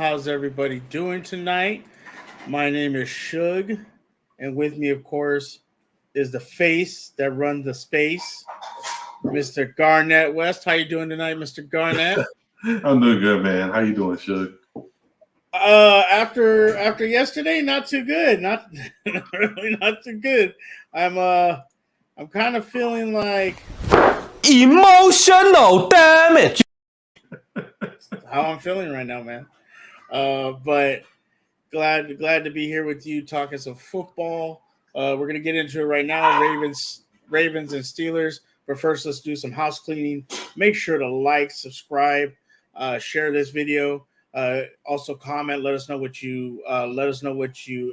How's everybody doing tonight? My name is Shug, and with me, of course, is the face that runs the space, Mr. Garnett West. How you doing tonight, Mr. Garnett? I'm doing good, man. How you doing, Shug? After yesterday, not too good. Not really not too good. I'm kind of feeling like emotional damage. how I'm feeling right now, man. But glad to be here with you talking some football. We're gonna get into it right now. Ravens and Steelers. But first, let's do some house cleaning. Make sure to like, subscribe, share this video. Also comment. Let us know what you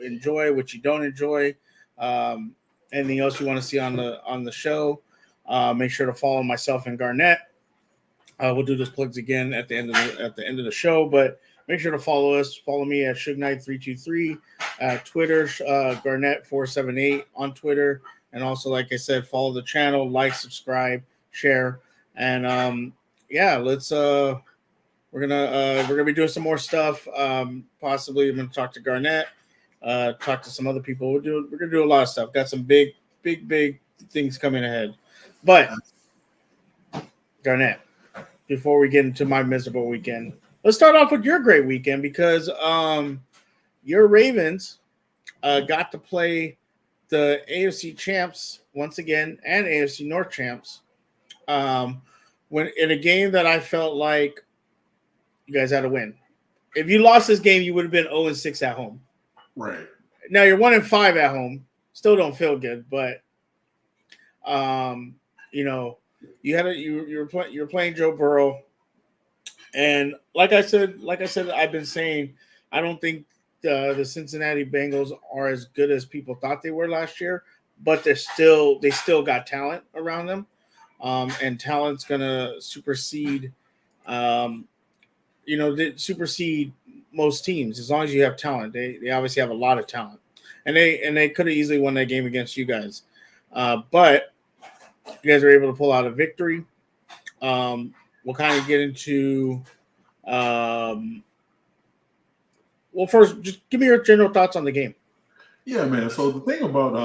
enjoy, what you don't enjoy. Anything else you want to see on the show. Make sure to follow myself and Garnett. We'll do those plugs again at the end of the show, but make sure to follow us. Follow me at ShugKnight323 at Twitter, Garnett478 on Twitter, and also, like I said, follow the channel, like, subscribe, share, and let's we're gonna be doing some more stuff. Possibly, I'm gonna talk to Garnett, talk to some other people. We're gonna do a lot of stuff. Got some big things coming ahead, but Garnett, before we get into my miserable weekend, let's start off with your great weekend because your Ravens got to play the AFC champs once again and AFC North champs when in a game that I felt like you guys had to win. If you lost this game, you would have been 0-6 at home. Right. Now you're 1-5 at home. Still don't feel good, but you're playing Joe Burrow. And like I said, I've been saying, I don't think the Cincinnati Bengals are as good as people thought they were last year, but they still got talent around them, and talent's gonna supersede, supersede most teams as long as you have talent. They obviously have a lot of talent, and they could have easily won that game against you guys, but you guys were able to pull out a victory. We'll kind of get into well, first, just give me your general thoughts on the game. Yeah, man. So the thing about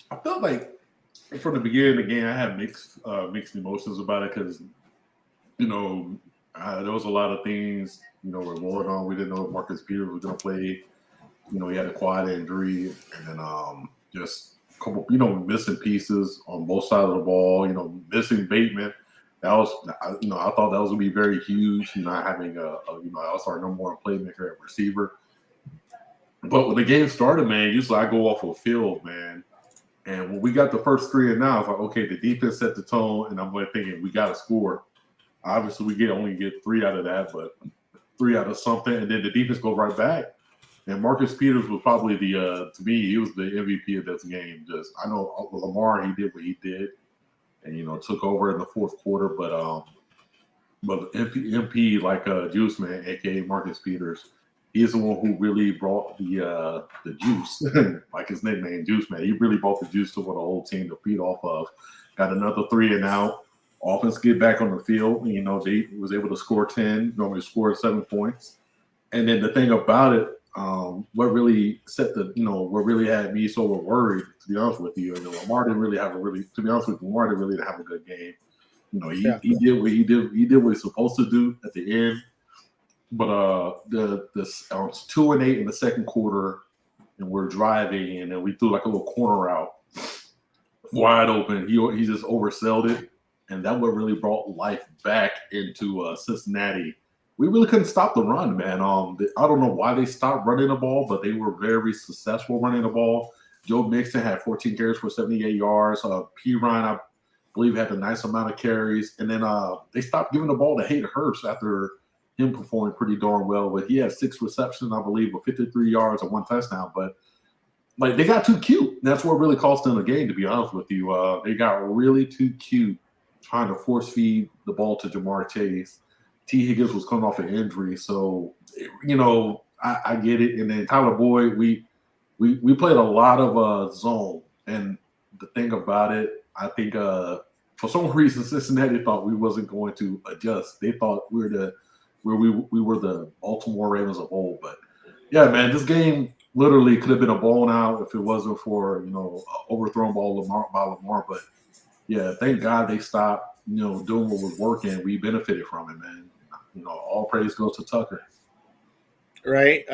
I felt like from the beginning of the game, I had mixed emotions about it because there was a lot of things were going on. We didn't know if Marcus Peters was going to play. He had a quad injury, and then just a couple missing pieces on both sides of the ball. Missing Bateman. That was, I thought that was going to be very huge, not having our number one playmaker at receiver. But when the game started, man, usually I go off a field, man. And when we got the first 3 and out, I was like, okay, the defense set the tone, and I'm like thinking we got to score. Obviously, we only get 3 out of that, but 3 out of something, and then the defense go right back. And Marcus Peters was probably to me, he was the MVP of this game. I know Lamar, he did what he did. And took over in the fourth quarter, but MP like Juice Man, aka Marcus Peters, he is the one who really brought the juice, like his nickname, Juice Man. He really brought the juice to what the whole team to feed off of. Got another 3 and out. Offense get back on the field. They was able to score 10. Normally scored 7 points. And then the thing about it, what really what really had me so worried, to be honest with you, Lamar didn't really have Lamar didn't really have a good game. He did what he was supposed to do at the end. But the 2-8 in the second quarter, and we're driving, and then we threw like a little corner out, wide open. He just oversold it, and that what really brought life back into Cincinnati. We really couldn't stop the run, man. I don't know why they stopped running the ball, but they were very successful running the ball. Joe Mixon had 14 carries for 78 yards. P. Ryan, I believe, had a nice amount of carries. And then they stopped giving the ball to Hayden Hurst after him performing pretty darn well. But he had 6 receptions, I believe, with 53 yards and 1 touchdown. But they got too cute. That's what really cost them the game, to be honest with you. They got really too cute trying to force feed the ball to Jamar Chase. T. Higgins was coming off an injury, so I get it. And then Tyler Boyd, we played a lot of zone, and the thing about it, I think for some reason Cincinnati thought we wasn't going to adjust. They thought we were the where we were the Baltimore Ravens of old. But yeah, man, this game literally could have been a blown out if it wasn't for overthrown ball by Lamar. But yeah, thank God they stopped doing what was working. We benefited from it, man. All praise goes to Tucker. Right.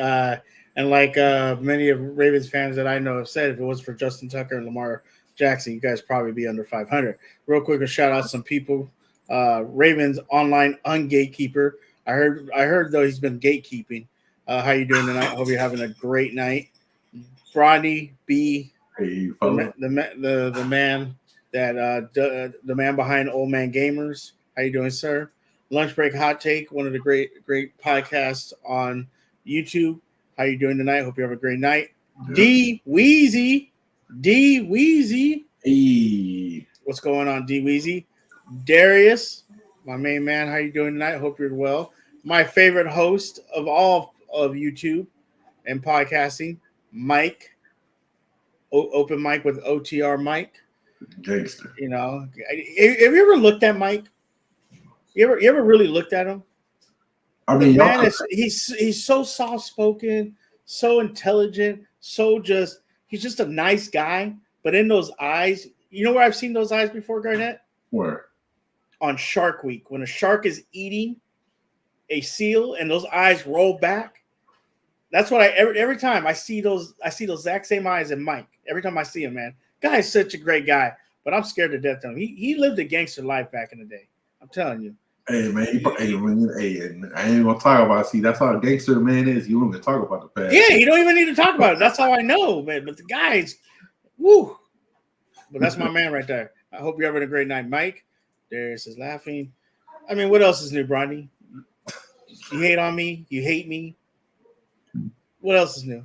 And like many of Ravens fans that I know have said, if it was for Justin Tucker and Lamar Jackson, you guys probably be under 500. Real quick, a shout out some people. Ravens online ungatekeeper. I heard though he's been gatekeeping. How you doing tonight? Hope you're having a great night. Rodney B, Hey, the man that the man behind Old Man Gamers. How you doing, sir? Lunch Break Hot Take, one of the great podcasts on YouTube. How you doing tonight? Hope you have a great night. Yeah. D Weezy. Hey. What's going on, D Weezy? Darius, my main man. How you doing tonight? Hope you're well. My favorite host of all of YouTube and podcasting, Mike. Open mic with OTR Mike. Gangster. Have you ever looked at Mike? You ever really looked at him? I mean, man he's so soft spoken, so intelligent, he's just a nice guy. But in those eyes, you know where I've seen those eyes before, Garnett? Where? On Shark Week, when a shark is eating a seal and those eyes roll back. That's what every time I see those exact same eyes in Mike. Every time I see him, man, guy's such a great guy, but I'm scared to death of him. He lived a gangster life back in the day. I'm telling you. Hey man, and I ain't gonna talk about. See, that's how a gangster man is. You don't even talk about the past. Yeah, you don't even need to talk about it. That's how I know, man. But the guys, woo. But that's my man right there. I hope you're having a great night, Mike. Darius is laughing. I mean, what else is new, Bronny? You hate on me. You hate me. What else is new?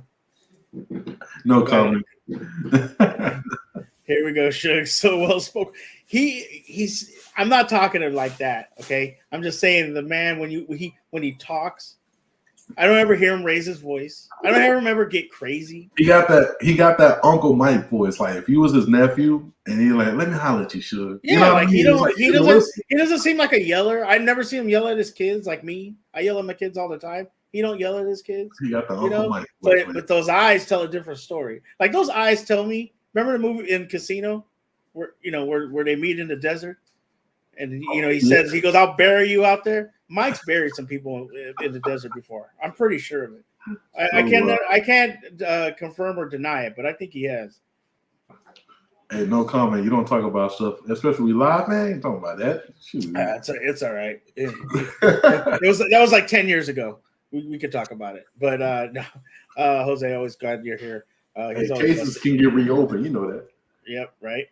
No comment. Here we go, Suge. So well spoken. He's. I'm not talking to him like that. Okay, I'm just saying the man when he talks, I don't ever hear him raise his voice. I don't ever get crazy. He got that Uncle Mike voice. Like if you was his nephew, and he like, let me holler at you, Suge. Yeah, like he doesn't seem like a yeller. I never see him yell at his kids like me. I yell at my kids all the time. He don't yell at his kids. He got the Uncle Mike voice. But those eyes tell a different story. Like those eyes tell me. Remember the movie in Casino, where they meet in the desert, and he says he goes, "I'll bury you out there." Mike's buried some people in the desert before. I'm pretty sure of it. I can't confirm or deny it, but I think he has. Hey, no comment. You don't talk about stuff, especially live, man. You talking about that? It's all right. That was like 10 years ago. We could talk about it, but no. Jose, always glad you're here. Cases can get reopened. You know that. Yep, right.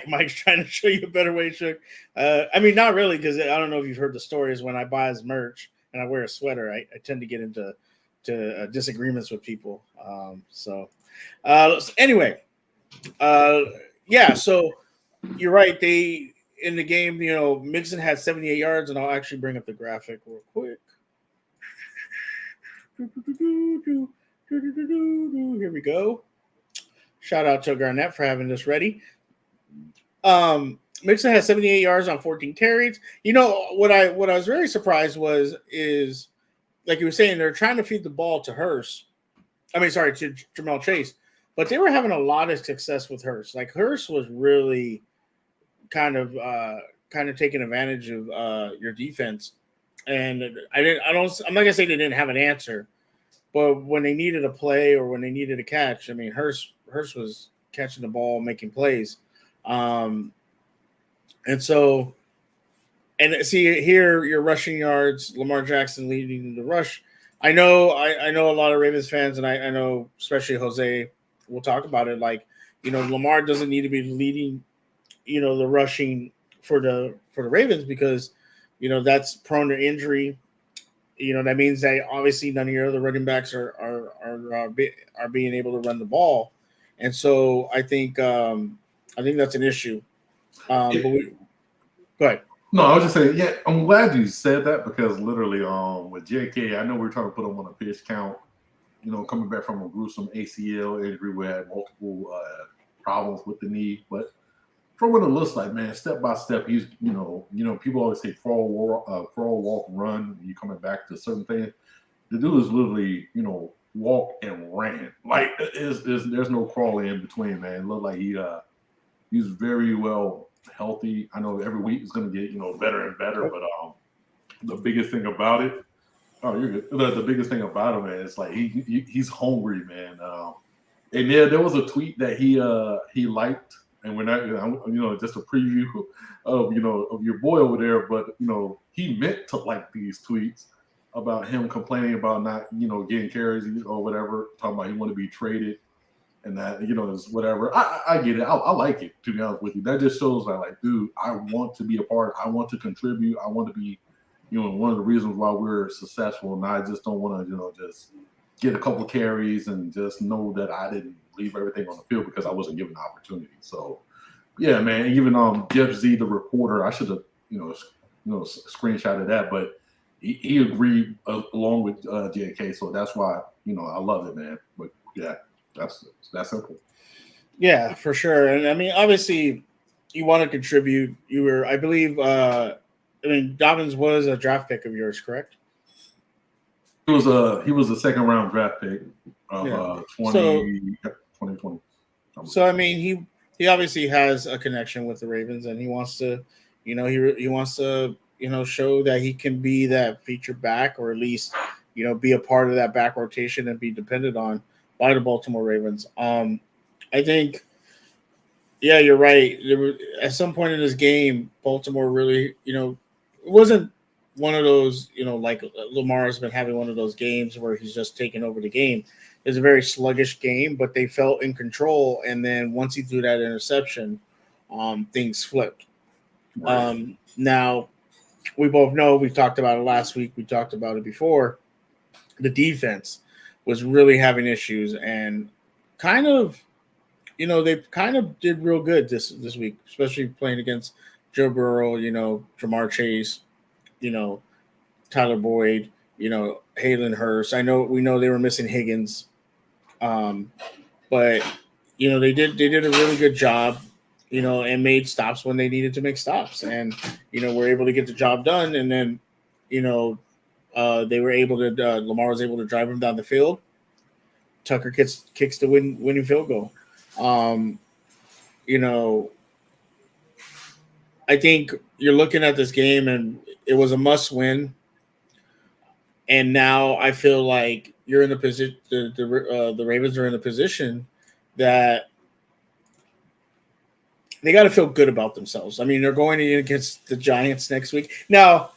Mike's trying to show you a better way, Shook. I mean, not really, because I don't know if you've heard the stories. When I buy his merch and I wear a sweater, I tend to get into disagreements with people. Anyway, yeah. So you're right. They in the game, Mixon had 78 yards, and I'll actually bring up the graphic real quick. Here we go. Shout out to Garnett for having this ready. Mixon has 78 yards on 14 carries. What I was very surprised is like you were saying, they're trying to feed the ball to Hurst. To Jamel Chase, but they were having a lot of success with Hurst. Like Hurst was really kind of taking advantage of your defense. And I'm not gonna say they didn't have an answer, but when they needed a play or when they needed a catch, I mean, Hurst was catching the ball, making plays. And see here, your rushing yards, Lamar Jackson leading the rush. I know a lot of Ravens fans, and I know especially Jose will talk about it. Like, Lamar doesn't need to be leading, the rushing for the Ravens because, that's prone to injury. That means that obviously none of your other running backs are being able to run the ball, and so I think that's an issue. Go ahead. No, I was just saying, yeah, I'm glad you said that because literally, with JK, I know we're trying to put him on a pitch count. Coming back from a gruesome ACL injury, we had multiple problems with the knee, but from what it looks like, man, step by step, he's people always say crawl, walk, run. You coming back to certain things. The dude is literally, walk and ran. Like there's no crawling in between, man. It looked like he's very well healthy. I know every week is going to get better and better, but the biggest thing about it, oh, you're good. The biggest thing about him, man, is like he's hungry, man. And there was a tweet that he liked, and we're not, just a preview of of your boy over there, but he meant to like these tweets about him complaining about not getting carries or whatever, talking about he want to be traded and that is whatever. I get it. I like it, to be honest with you. That just shows that, like, dude, I want to be a part. I want to contribute. I want to be one of the reasons why we're successful, and I just don't want to just get a couple carries and just know that I didn't leave everything on the field because I wasn't given the opportunity. So yeah, man. Even Jeff Z, the reporter, I should have screenshotted that, but he agreed along with JK, so that's why I love it, man. But yeah, that's simple. Yeah, for sure. And I mean, obviously, you want to contribute. You were, I believe, Dobbins was a draft pick of yours, correct? He was a second round draft pick of 2020. So I mean, he obviously has a connection with the Ravens, and he wants to, he wants to show that he can be that feature back, or at least be a part of that back rotation and be depended on by the Baltimore Ravens. I think, yeah, you're right. At some point in this game, Baltimore really, it wasn't one of those, like Lamar has been having one of those games where he's just taking over the game. It's a very sluggish game, but they felt in control. And then once he threw that interception, things flipped. Right. Now, we both know, we talked about it last week, we talked about it before, the defense was really having issues, and kind of, they kind of did real good this week, especially playing against Joe Burrow, Jamar Chase, Tyler Boyd, Hayden Hurst. We know they were missing Higgins, but they did a really good job, and made stops when they needed to make stops, and were able to get the job done. And then they were able to Lamar was able to drive him down the field. Tucker kicks the winning field goal. I think you're looking at this game, and it was a must win. And now I feel like you're in the position. The Ravens are in a position that they got to feel good about themselves. I mean, they're going against the Giants next week. Now,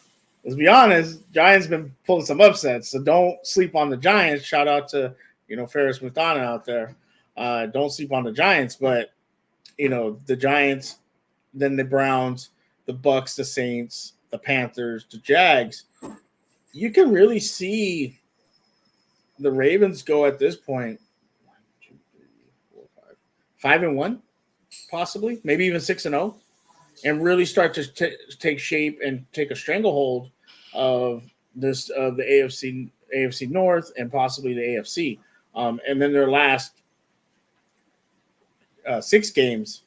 let's be honest, Giants been pulling some upsets, so don't sleep on the Giants. Shout out to Ferris Muthana out there. Don't sleep on the Giants, but the Giants, then the Browns, the Bucks, the Saints, the Panthers, the Jags. You can really see the Ravens go at this point 5-1, possibly, maybe even 6-0, and really start to take shape and take a stranglehold of the AFC North and possibly the AFC. And then their last 6 games.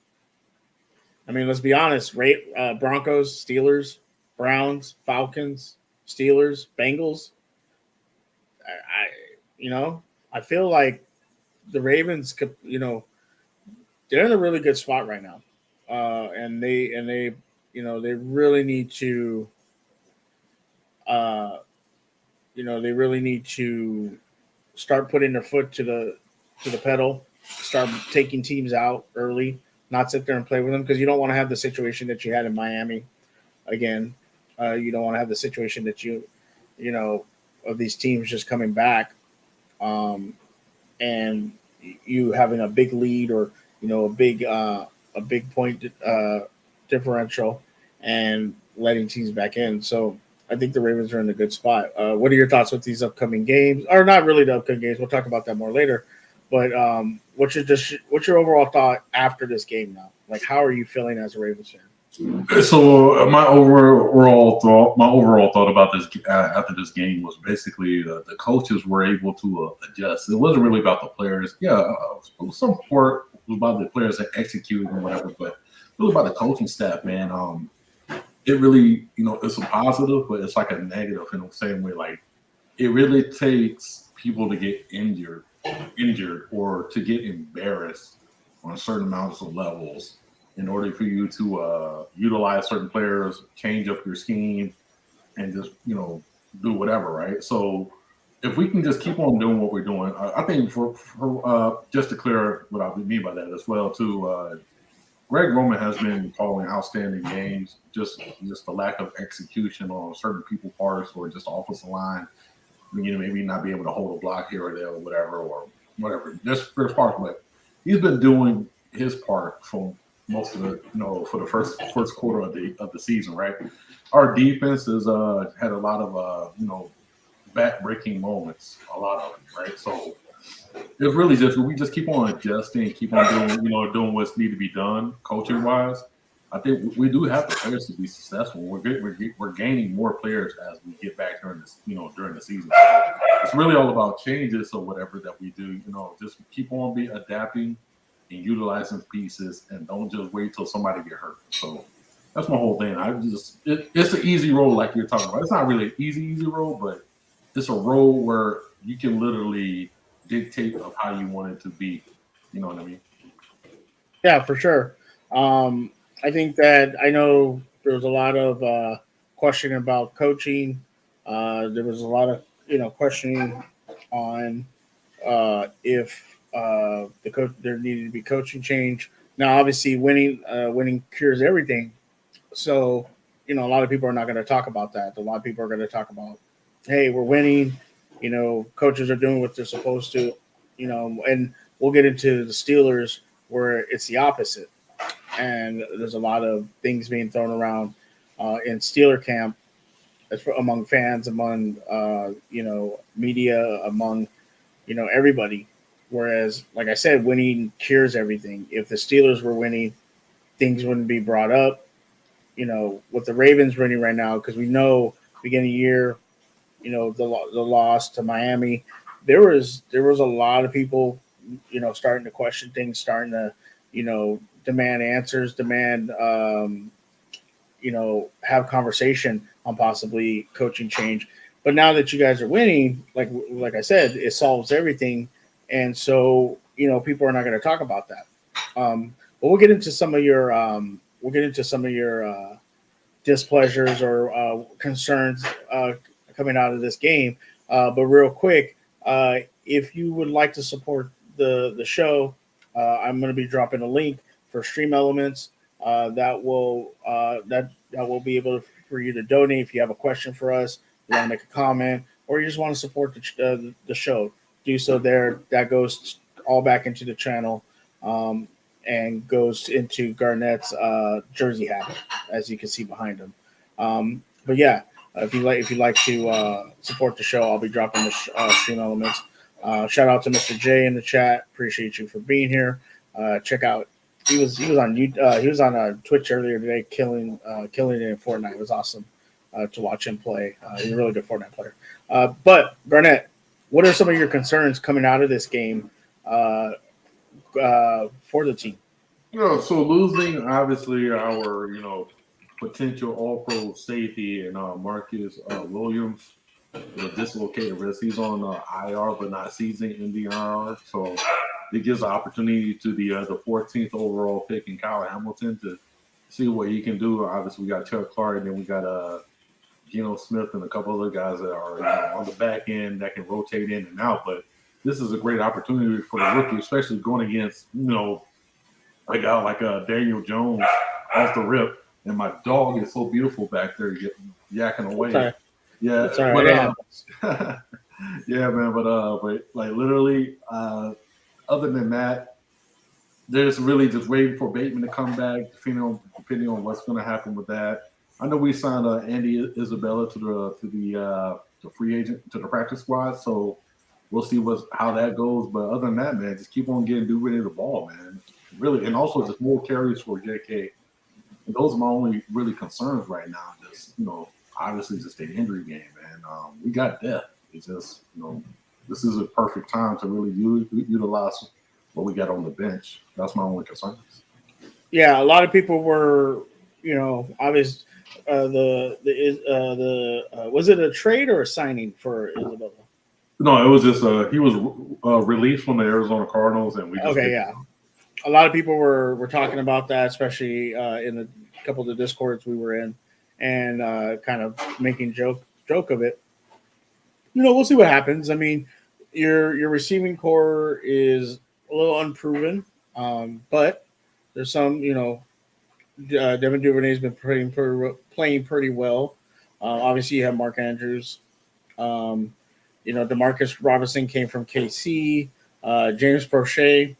I mean, let's be honest: Broncos, Steelers, Browns, Falcons, Steelers, Bengals. I feel like the Ravens could, they're in a really good spot right now, and they really need to, they really need to start putting their foot to the pedal, start taking teams out early, not sit there and play with them, because you don't want to have the situation that you had in Miami again. You don't want to have the situation that of these teams just coming back, and you having a big lead, or a big point differential, and letting teams back in. So I think the Ravens are in a good spot. What are your thoughts with these upcoming games? Or not really the upcoming games. We'll talk about that more later. But what's your overall thought after this game now? Like, how are you feeling as a Ravens fan? So my overall thought about this after this game was basically the coaches were able to adjust. It wasn't really about the players. Yeah, some part was about the players that executed and whatever, but really about the coaching staff, man. It really, it's a positive, but it's like a negative in the same way. Like it really takes people to get injured or to get embarrassed on certain amounts of levels in order for you to utilize certain players, change up your scheme, and just do whatever, right? So if we can just keep on doing what we're doing, I think for just to clear what I mean by that as well too. Greg Roman has been calling outstanding games. Just the lack of execution on certain people's parts, or just the offensive line. Maybe not be able to hold a block here or there, or whatever. Just first part, but he's been doing his part for most of the, for the first quarter of the season, right? Our defense has had a lot of back-breaking moments, a lot of them, right? So it's really just we just keep on adjusting, keep on doing what's need to be done, coaching wise. I think we do have the players to be successful. We're gaining more players as we get back during this during the season. So it's really all about changes or whatever that we do. Just keep on adapting and utilizing pieces, and don't just wait till somebody get hurt. So that's my whole thing. It's an easy role like you're talking about. It's not really an easy role, but it's a role where you can literally dictate of how you want it to be. You know what I mean? Yeah, for sure. I think that I know there was a lot of questioning about coaching. There was a lot of questioning on if the coach there needed to be coaching change. Now, obviously, winning cures everything. So a lot of people are not going to talk about that. A lot of people are going to talk about, hey, we're winning. Coaches are doing what they're supposed to. And we'll get into the Steelers where it's the opposite, and there's a lot of things being thrown around in Steeler camp among fans, among media, among everybody. Whereas, like I said, winning cures everything. If the Steelers were winning, things wouldn't be brought up. With the Ravens winning right now, because we know beginning of the year, the loss to Miami, there was a lot of people, starting to question things, starting to, demand answers, demand, have conversation on possibly coaching change. But now that you guys are winning, like I said, it solves everything, and so people are not going to talk about that. But we'll get into some of your displeasures or concerns coming out of this game. But real quick, if you would like to support the show, I'm going to be dropping a link for Stream Elements that will be able for you to donate if you have a question for us, you want to make a comment, or you just want to support the show. Do so there. That goes all back into the channel. And goes into Garnett's jersey habit, as you can see behind him. But yeah, if you like to support the show, I'll be dropping the Stream Elements. Shout out to Mr. J in the chat. Appreciate you for being here. Check out. He was on Twitch earlier today, killing it in Fortnite. It was awesome to watch him play. He's a really good Fortnite player. But Garnett, what are some of your concerns coming out of this game? For the team. So losing obviously our potential All-Pro safety and Marcus Williams, the dislocated wrist. He's on IR but not season in the IR, so it gives an opportunity to the 14th overall pick in Kyle Hamilton to see what he can do. Obviously, we got Chuck Clark, and then we got Geno Smith and a couple other guys that are on the back end that can rotate in and out. But this is a great opportunity for the rookie, especially going against a guy like Daniel Jones off the rip. And my dog is so beautiful back there yakking away. Sorry. Yeah, right. Yeah, man. But like literally, other than that, they're just really just waiting for Bateman to come back, depending on what's going to happen with that. I know we signed Andy Isabella to the free agent to the practice squad, so we'll see how that goes. But other than that, man, just keep on getting Duvernay the ball, man. Really, and also just more carries for JK. And those are my only really concerns right now. Just obviously just the injury game, man. We got depth. It's just this is a perfect time to really utilize what we got on the bench. That's my only concerns. Yeah, a lot of people were, obvious. Was it a trade or a signing for Isabella? No, it was just he was released from the Arizona Cardinals, and we just Okay, picked him yeah, up. a lot of people were talking about that, especially in a couple of the discords we were in, and kind of making joke of it. We'll see what happens. I mean, your receiving core is a little unproven, but there's some. Devin Duvernay's been playing pretty well. Obviously, you have Mark Andrews. Um, Demarcus Robinson came from KC. James Prochet.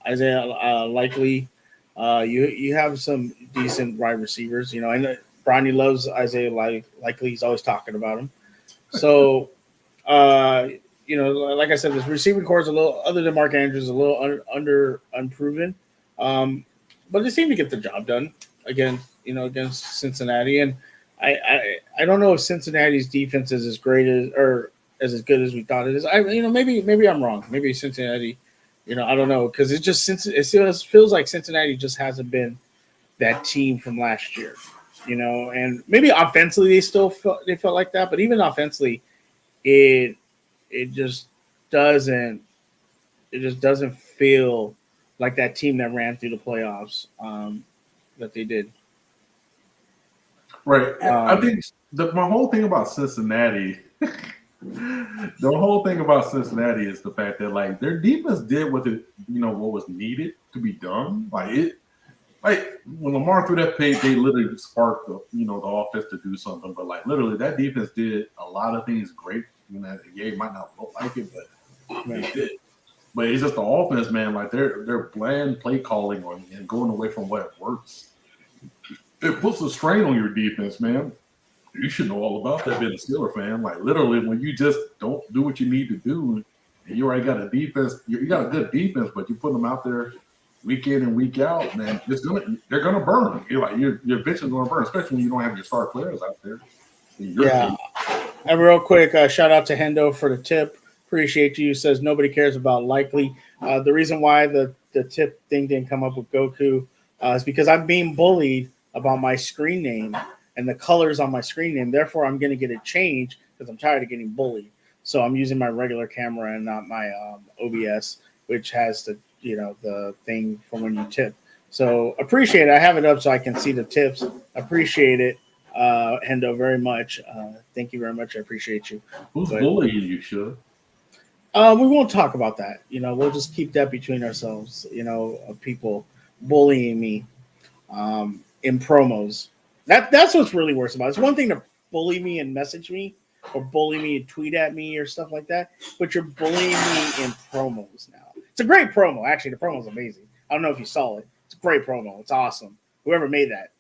Isaiah Likely. You have some decent wide receivers. I know Bronny loves Isaiah Likely. He's always talking about him. So, uh, like I said, this receiving core is a little, other than Mark Andrews, a little unproven. Um, but they seem to get the job done against Cincinnati. And I don't know if Cincinnati's defense is as great as or as good as we thought it is. Maybe I'm wrong. Maybe Cincinnati, I don't know, because it still feels like Cincinnati just hasn't been that team from last year. And maybe offensively they felt like that, but even offensively, it it just doesn't feel like that team that ran through the playoffs that they did. Right. I Um, think my whole thing about Cincinnati, the whole thing about Cincinnati is the fact that like their defense did what was needed to be done. Like when Lamar threw that pick, they literally sparked the offense to do something. But like literally, that defense did a lot of things great. The game might not look like it, but they did. But it's just the offense, man. Like their bland play calling and going away from what works. It puts a strain on your defense, man. You should know all about that being a Steeler fan. Like literally, when you just don't do what you need to do, and you already got a defense, you got a good defense, but you put them out there week in and week out, man, they're gonna burn. You're like your bitch is gonna burn, especially when you don't have your star players out there. In your yeah. case. And real quick, shout out to Hendo for the tip. Appreciate you. Says nobody cares about Likely. The reason why the tip thing didn't come up with Goku is because I'm being bullied about my screen name and the colors on my screen name. Therefore, I'm going to get it changed because I'm tired of getting bullied. So I'm using my regular camera and not my OBS, which has the thing from when you tip. So appreciate it. I have it up so I can see the tips. Appreciate it, Hendo, very much. Thank you very much. I appreciate you. Who's But bullying you, should? we won't talk about that. We'll just keep that between ourselves. Of people bullying me in promos. That's what's really worse about it. It's one thing to bully me and message me, or bully me and tweet at me or stuff like that, but you're bullying me in promos now. It's a great promo. Actually, the promo is amazing. I don't know if you saw it. It's a great promo. It's awesome. Whoever made that,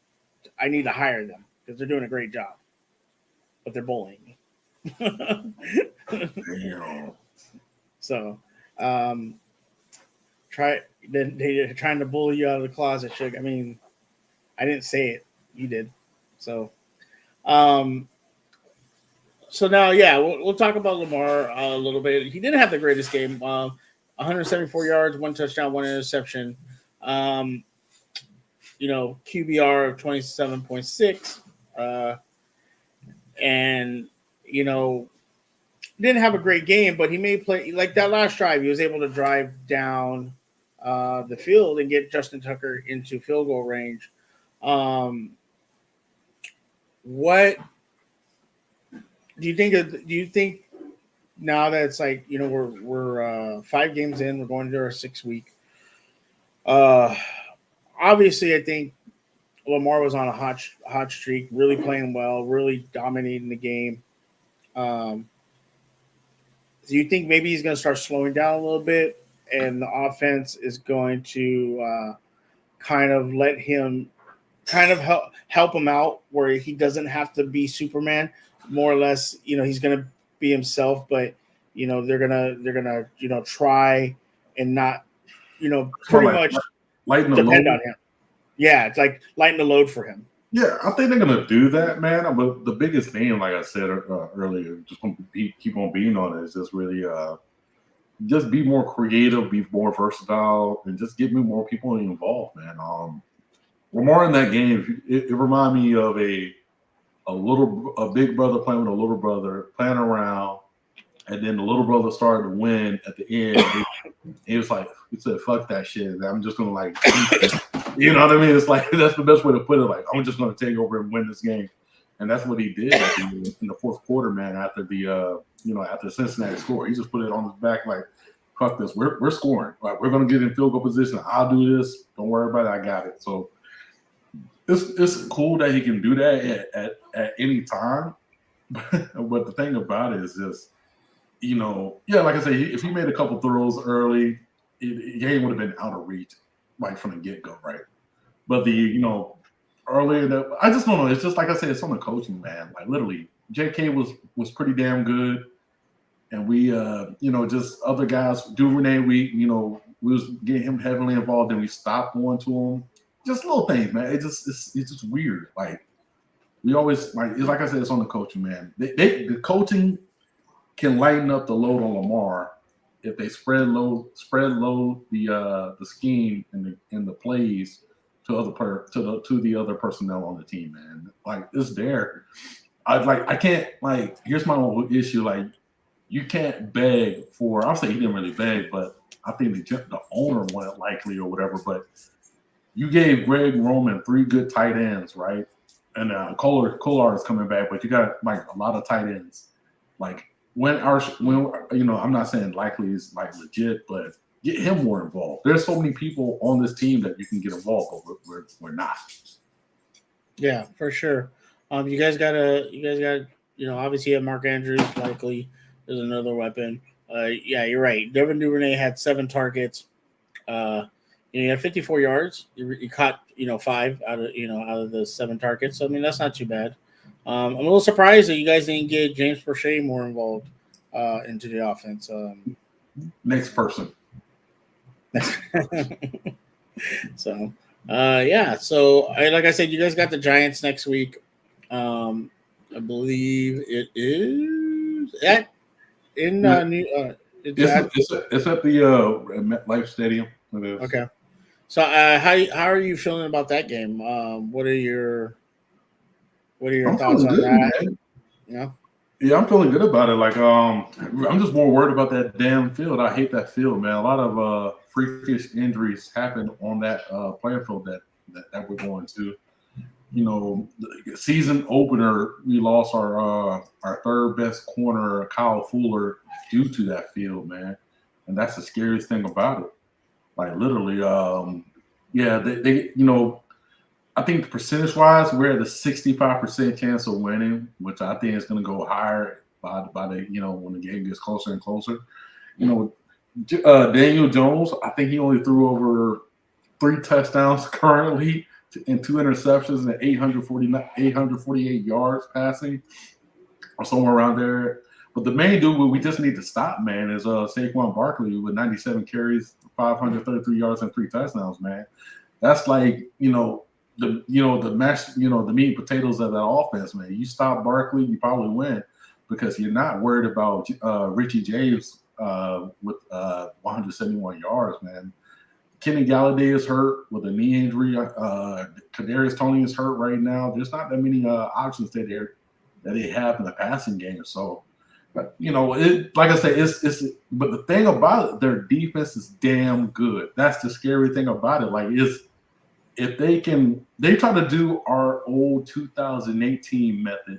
I need to hire them because they're doing a great job. But they're bullying me. Damn. So, um, they're trying to bully you out of the closet, Suge. I mean, I didn't say it. You did. So, um, now, yeah, we'll talk about Lamar a little bit. He didn't have the greatest game. 174 yards, one touchdown, one interception. Um, QBR of 27.6. And, didn't have a great game, but he made play like that last drive. He was able to drive down the field and get Justin Tucker into field goal range. What do you think? Do you think now that it's like we're 5 games in, we're going into our 6th week? Obviously, I think Lamar was on a hot streak, really playing well, really dominating the game. Do you think maybe he's going to start slowing down a little bit, and the offense is going to kind of let him help him out where he doesn't have to be Superman, more or less? He's going to be himself, but they're gonna try and not pretty much lighten the depend load. on him. Yeah, it's like lighten the load for him. Yeah, I think they're gonna do that, man. But the biggest thing, like I said earlier, just gonna keep on being on it, is just really just be more creative, be more versatile, and just get me more people involved, man. Lamar in that game, it reminded me of a big brother playing with a little brother, playing around, and then the little brother started to win at the end. He was like, he said, "Fuck that shit. I'm just gonna like, you know what I mean?" It's like that's the best way to put it. Like, I'm just gonna take over and win this game, and that's what he did in the fourth quarter, man. After after Cincinnati scored, he just put it on his back like, "Fuck this. We're scoring. Like, we're gonna get in field goal position. I'll do this. Don't worry about it. I got it." So it's cool that he can do that at any time. But the thing about it is just, like I say, if he made a couple throws early, the game would have been out of reach, like from the get go, right? But earlier that I just don't know. It's just like I said, it's on the coaching, man. Like literally, J.K. was pretty damn good, and we, just other guys, Duvernay, we was getting him heavily involved, and we stopped going to him. Just little things, man. It's just weird. Like we always it's like I said, it's on the coaching, man. The coaching can lighten up the load on Lamar if they spread load the scheme and the plays to the other personnel on the team, man. Like it's there. I can't here's my whole issue. Like you can't beg for. I'll say he didn't really beg, but I think the owner wanted likely or whatever. But you gave Greg Roman 3 good tight ends, right? And Kolar is coming back, but you got like a lot of tight ends. Like when I'm not saying likely is like legit, but get him more involved. There's so many people on this team that you can get involved, but we're not. Yeah, for sure. You guys got obviously you have Mark Andrews likely is another weapon. Yeah, you're right. Devin Duvernay had 7 targets. You had 54 yards. You caught 5 out of the 7 targets. So I mean that's not too bad. I'm a little surprised that you guys didn't get James Prochet more involved into the offense. Next person. So yeah. So like I said, you guys got the Giants next week. I believe it is at in it's at the MetLife Stadium. Okay. So how are you feeling about that game? What are your thoughts on that? Man. Yeah, I'm feeling good about it. Like, I'm just more worried about that damn field. I hate that field, man. A lot of freakish injuries happen on that playing field that we're going to. The season opener, we lost our third best corner, Kyle Fuller, due to that field, man. And that's the scariest thing about it. Like literally, they I think percentage-wise, we're at a 65% chance of winning, which I think is going to go higher by the when the game gets closer and closer. Daniel Jones, I think he only threw over 3 touchdowns currently and 2 interceptions and 848 yards passing or somewhere around there. But the main dude we just need to stop, man, is Saquon Barkley with 97 carries, 533 yards and 3 touchdowns, man. That's like the meat and potatoes of that offense, man. You stop Barkley, you probably win because you're not worried about Richie James with 171 yards, man. Kenny Galladay is hurt with a knee injury. Kadarius Toney is hurt right now. There's not that many options that they have in the passing game. So, but like I said, it's. But the thing about it, their defense is damn good. That's the scary thing about it. Like, if they try to do our old 2018 method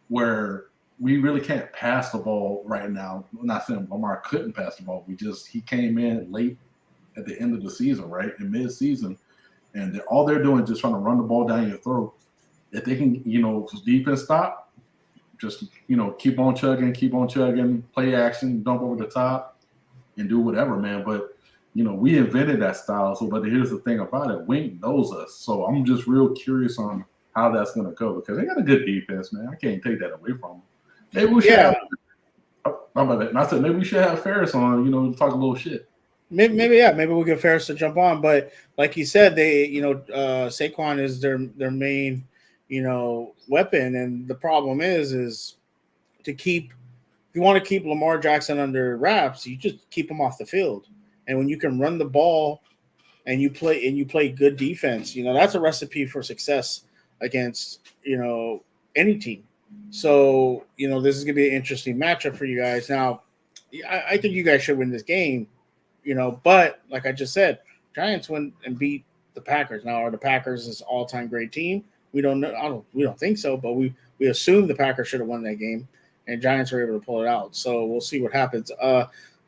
where we really can't pass the ball right now. I'm not saying Lamar couldn't pass the ball. He came in late at the end of the season, right? In mid-season. And all they're doing is just trying to run the ball down your throat. If they can, defense stop, just, keep on chugging, play action, dump over the top, and do whatever, man. But, we invented that style. So, but here's the thing about it. Wink knows us. So I'm just real curious on how that's going to go because they got a good defense, man. I can't take that away from them. Maybe we should have – how about that? And I said maybe we should have Ferris on, talk a little shit. Maybe we get Ferris to jump on, but like you said, they Saquon is their main weapon, and the problem is to keep if you want to keep Lamar Jackson under wraps, you just keep him off the field. And when you can run the ball and you play good defense, that's a recipe for success against any team. So this is gonna be an interesting matchup for you guys. Now, I think you guys should win this game. But like I just said, Giants win and beat the Packers. Now, are the Packers this all-time great team? We don't know. We don't think so, but we assume the Packers should have won that game, and Giants were able to pull it out. So we'll see what happens.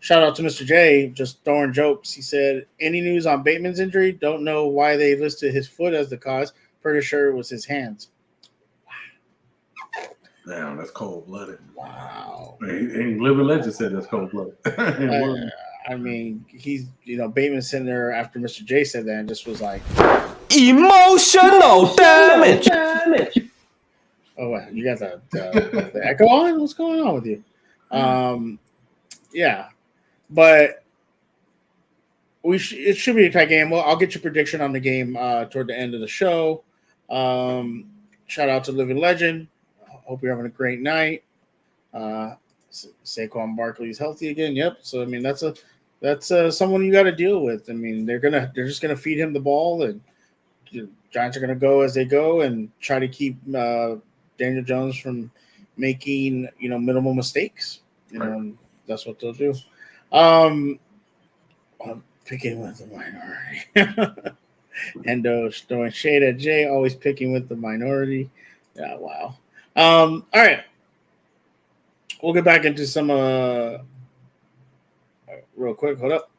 Shout out to Mr. J, just throwing jokes. He said, "Any news on Bateman's injury? Don't know why they listed his foot as the cause. Pretty sure it was his hands." Damn, that's cold-blooded. Wow. And Living Legend said that's cold-blooded. I mean, he's Bateman sitting there after Mr. J said that and just was like, emotional damage. "Oh, wow, you got the echo on? What's going on with you?" Yeah, but it should be a tight game. Well, I'll get your prediction on the game toward the end of the show. Shout out to Living Legend. Hope you're having a great night. Saquon Barkley is healthy again. Yep. So I mean, that's someone you got to deal with. I mean, they're just gonna feed him the ball, and the Giants are gonna go as they go and try to keep Daniel Jones from making minimal mistakes. And that's what they'll do. I'm picking with the minority. Endo throwing shade at Jay, always picking with the minority. Yeah, wow. All right. We'll get back into some real quick. Hold up.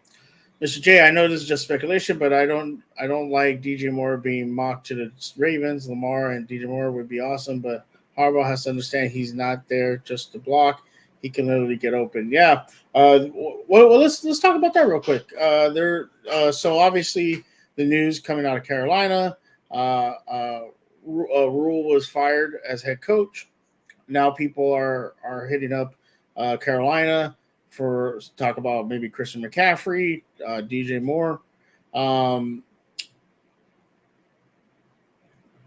Mr. J, I know this is just speculation, but I don't like DJ Moore being mocked to the Ravens. Lamar and DJ Moore would be awesome, but Harbaugh has to understand he's not there just to block. He can literally get open. Yeah. Well, let's talk about that real quick. So obviously the news coming out of Carolina, Rule was fired as head coach. Now people are hitting up Carolina for talk about maybe Christian McCaffrey, DJ Moore.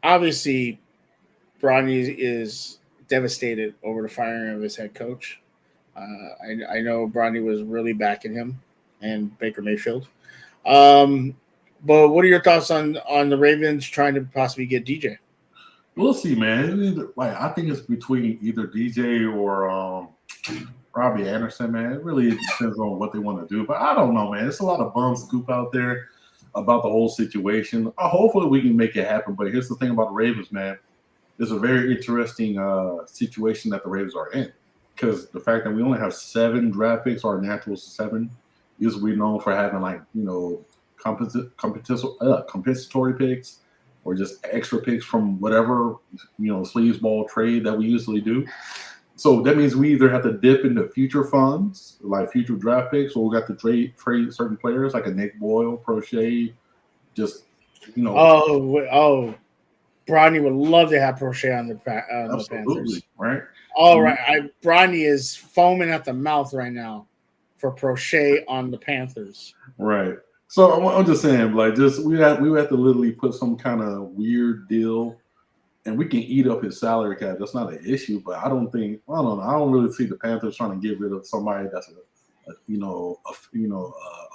Obviously, Bronny is devastated over the firing of his head coach. I know Bronny was really backing him and Baker Mayfield. But what are your thoughts on the Ravens trying to possibly get DJ? We'll see, man. I think it's between either DJ or Robbie Anderson, man. It really depends on what they want to do. But I don't know, man. There's a lot of bum scoop out there about the whole situation. Hopefully we can make it happen. But here's the thing about the Ravens, man. It's a very interesting situation that the Ravens are in. Because the fact that we only have 7 draft picks, our natural 7, usually known for having compensatory picks or just extra picks from whatever sleazeball trade that we usually do. So that means we either have to dip into future funds, like future draft picks, or we got to trade certain players like a Nick Boyle, Prochet, just Oh, Bronny would love to have Prochet on the Panthers. Right. All right, Bronny is foaming at the mouth right now for Prochet on the Panthers. Right. So I'm just saying, we have to literally put some kind of weird deal, and we can eat up his salary cap. That's not an issue, but I don't know. I don't really see the Panthers trying to get rid of somebody that's a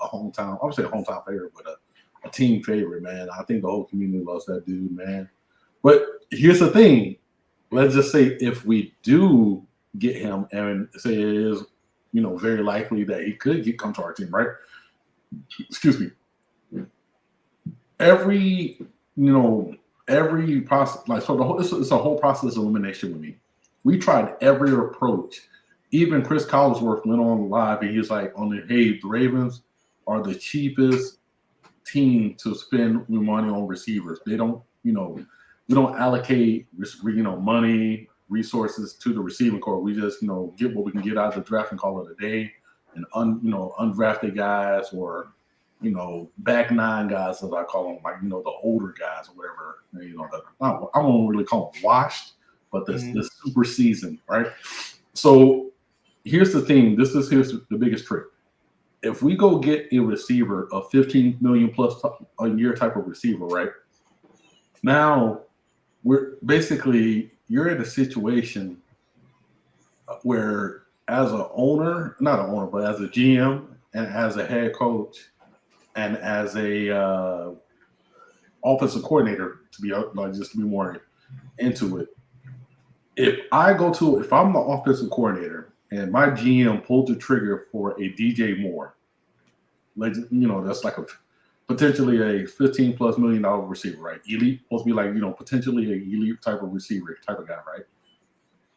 hometown. I would say a hometown favorite, but a team favorite, man. I think the whole community loves that dude, man. But here's the thing. Let's just say if we do get him, and say it is, very likely that he could come to our team, right? Excuse me. Every process, it's a whole process of elimination with me. We tried every approach. Even Chris Collinsworth went on live and he was like, the Ravens are the cheapest team to spend money on receivers. They don't, we don't allocate, money, resources to the receiving corps. We just, get what we can get out of the draft and call it a day. And undrafted guys or back 9 guys, as I call them, the older guys or whatever. I won't really call them washed, but the super seasoned, right? So here's the thing. Here's the biggest trick. If we go get a receiver, a $15 million plus a year type of receiver, right? Now you're in a situation where as an owner, not an owner, but as a GM and as a head coach and as a offensive coordinator, to be like just to be more into it. If I'm the offensive coordinator and my GM pulled the trigger for a DJ Moore, like that's like a potentially a $15+ million receiver, right? Elite, supposed to be like potentially a elite type of receiver, type of guy, right?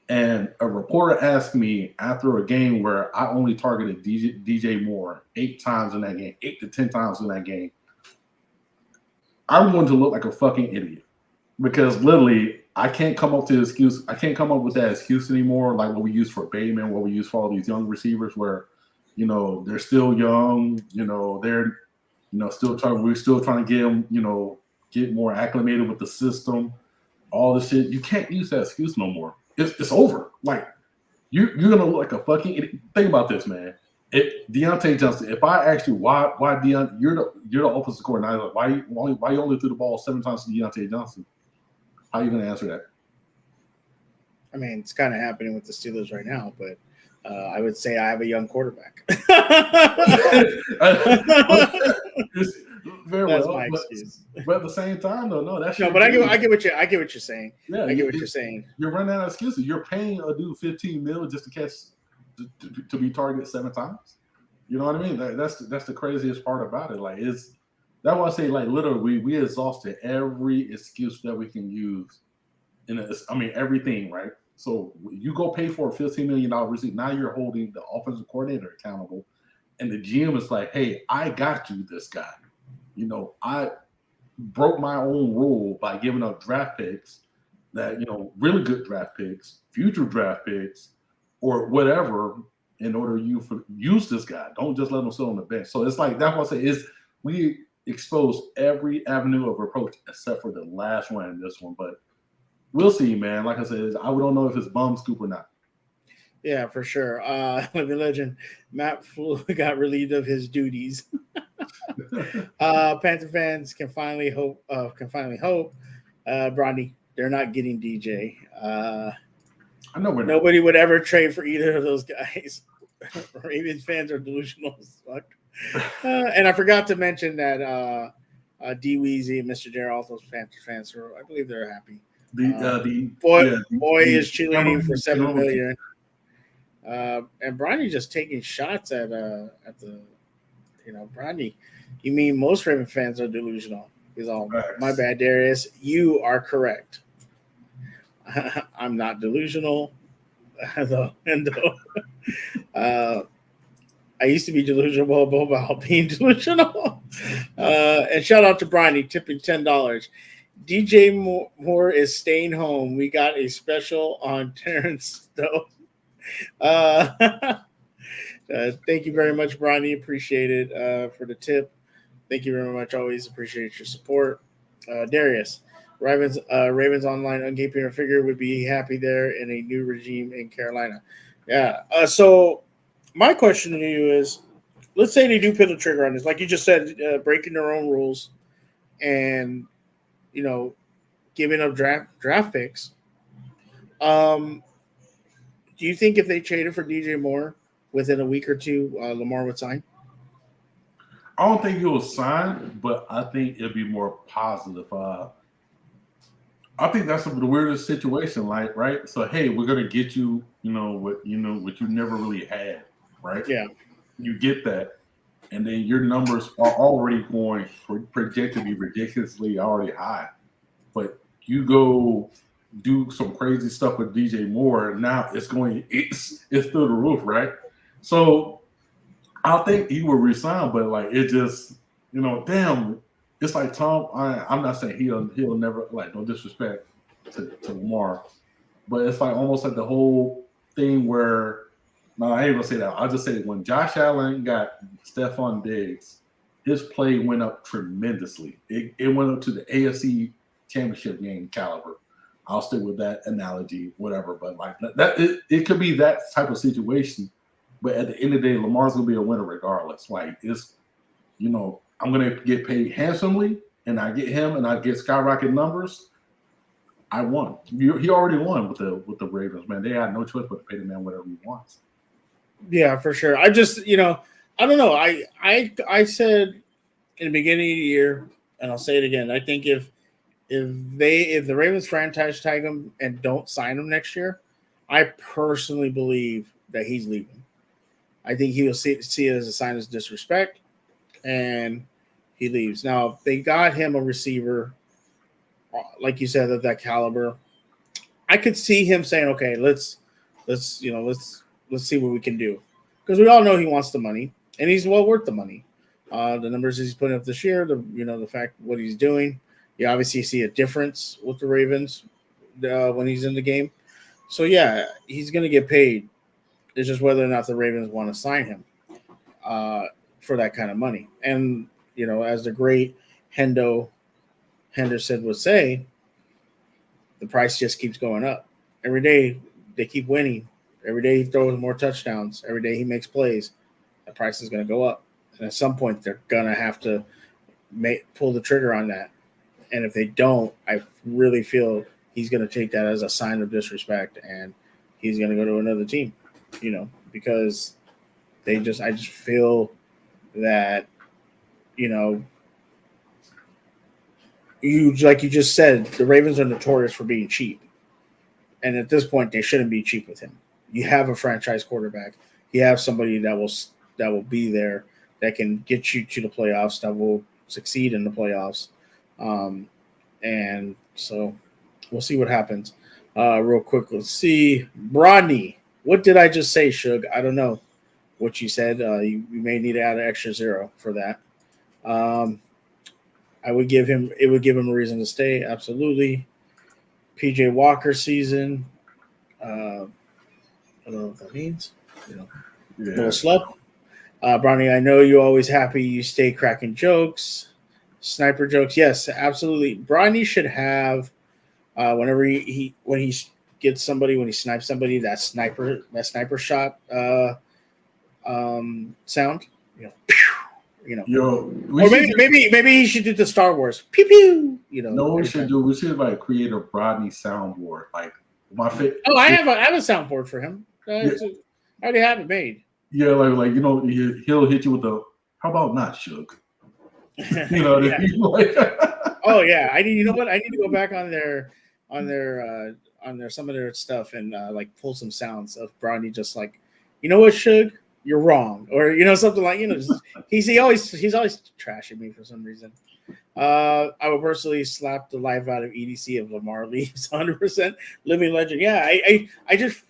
And a reporter asked me after a game where I only targeted DJ Moore 8 times in that game, 8 to 10 times in that game. I'm going to look like a fucking idiot because literally I can't come up to the excuse. I can't come up with that excuse anymore, like what we use for Bateman, what we use for all these young receivers, where they're still young. They're still trying. We're still trying to get them, get more acclimated with the system. All this shit. You can't use that excuse no more. It's over. Like you're gonna look like a fucking idiot. Think about this, man. Deontay Johnson. If I ask you why Deontay, you're the offensive coordinator. Like, why you only threw the ball 7 times to Deontay Johnson? How are you gonna answer that? I mean, it's kind of happening with the Steelers right now, but I would say I have a young quarterback. Very That's well, my excuse. But at the same time, though, no, that's no. But I get what you're saying. Yeah, I get what you're saying. You're running out of excuses. You're paying a dude $15 million just to catch to be targeted 7 times. You know what I mean? That's the craziest part about it. Like that's why I say like literally we exhausted every excuse that we can use. Everything, right? So you go pay for a $15 million receipt. Now you're holding the offensive coordinator accountable, and the GM is like, "Hey, I got you this guy. I broke my own rule by giving up draft picks that really good draft picks, future draft picks, or whatever." In order use this guy, don't just let him sit on the bench. So it's like that's what I say we expose every avenue of approach except for the last one in this one. But we'll see, man. Like I said, I don't know if it's bum scoop or not. Yeah, for sure. Living legend Matt Flew got relieved of his duties. Panther fans can finally hope. Bronny, they're not getting DJ. I know nobody would ever trade for either of those guys. Ravens fans are delusional as fuck. And I forgot to mention that D Weezy and Mr. Darrell, all those Panther fans, I believe they're happy. Boy is cheerleading for $7 million. And Bronny just taking shots at the Bronny. You mean most Raven fans are delusional? He's all, my bad, Darius. You are correct. I'm not delusional. I used to be delusional about being delusional. And shout out to Bronny tipping $10. DJ Moore is staying home. We got a special on Terrence Stowe. Thank you very much, Bronny. Appreciate it for the tip. Thank you very much. Always appreciate your support. Darius, Ravens online ungaping figure would be happy there in a new regime in Carolina. Yeah. So my question to you is, let's say they do pull the trigger on this, like you just said, breaking their own rules, and giving up draft picks. Do you think if they traded for DJ Moore within a week or two, Lamar would sign? I don't think he will sign, but I think it'd be more positive. I think that's the weirdest situation, like, right? So, hey, we're gonna get you, what you never really had, right? Yeah. You get that, and then your numbers are already going projected to be ridiculously already high, but you go do some crazy stuff with DJ Moore, and now it's through the roof, right? So I think he will resign, but like it just, damn, it's like Tom. I'm not saying he'll never, like, no disrespect to Lamar, but it's like almost like the whole thing where, no, I ain't gonna say that. I'll just say when Josh Allen got Stephon Diggs, his play went up tremendously. It went up to the AFC Championship game caliber. I'll stick with that analogy, whatever. But like that, it could be that type of situation. But at the end of the day, Lamar's gonna be a winner regardless. Like I'm gonna get paid handsomely, and I get him, and I get skyrocket numbers. I won. He already won with the Ravens, man. They had no choice but to pay the man whatever he wants. Yeah, for sure. I just, I don't know. I said in the beginning of the year, and I'll say it again. I think if the Ravens franchise tag him and don't sign him next year, I personally believe that he's leaving. I think he'll see it as a sign of disrespect, and he leaves. Now, if they got him a receiver, like you said, of that caliber, I could see him saying, "Okay, let's see what we can do," because we all know he wants the money, and he's well worth the money. The numbers he's putting up this year, the fact what he's doing, you obviously see a difference with the Ravens when he's in the game. So yeah, he's going to get paid. It's just whether or not the Ravens want to sign him uh, for that kind of money. And as the great Hendo Henderson would say, the price just keeps going up. Every day they keep winning. Every day he throws more touchdowns. Every day he makes plays. The price is going to go up. And at some point, they're going to have to pull the trigger on that. And if they don't, I really feel he's going to take that as a sign of disrespect, and he's going to go to another team, because I just feel that, like you just said, the Ravens are notorious for being cheap. And at this point, they shouldn't be cheap with him. You have a franchise quarterback. You have somebody that will be there, that can get you to the playoffs, that will succeed in the playoffs. And so we'll see what happens. Real quick, let's see. Brodney, what did I just say, Suge? I don't know what you said. You may need to add an extra 0 for that. It would give him a reason to stay. Absolutely. PJ Walker season. I don't know what that means. Little slub. Bronny, I know you're always happy. You stay cracking jokes, sniper jokes. Yes, absolutely. Bronny should have whenever when he gets somebody, when he snipes somebody, that sniper shot sound. Yo, or maybe he should do the Star Wars pew pew. No, we should do. We should create a Rodney soundboard. Like my favorite. Oh, I have a soundboard for him. I already have it made. Yeah, he'll hit you with the. How about not, Shook? Yeah. Oh yeah, I need. You know what? I need to go back on their some of their stuff and pull some sounds of Brownie just like, you know what, Suge, you're wrong, or something like he's always trashing me for some reason. I would personally slap the life out of EDC if Lamar leaves. 100% living legend. Yeah, I just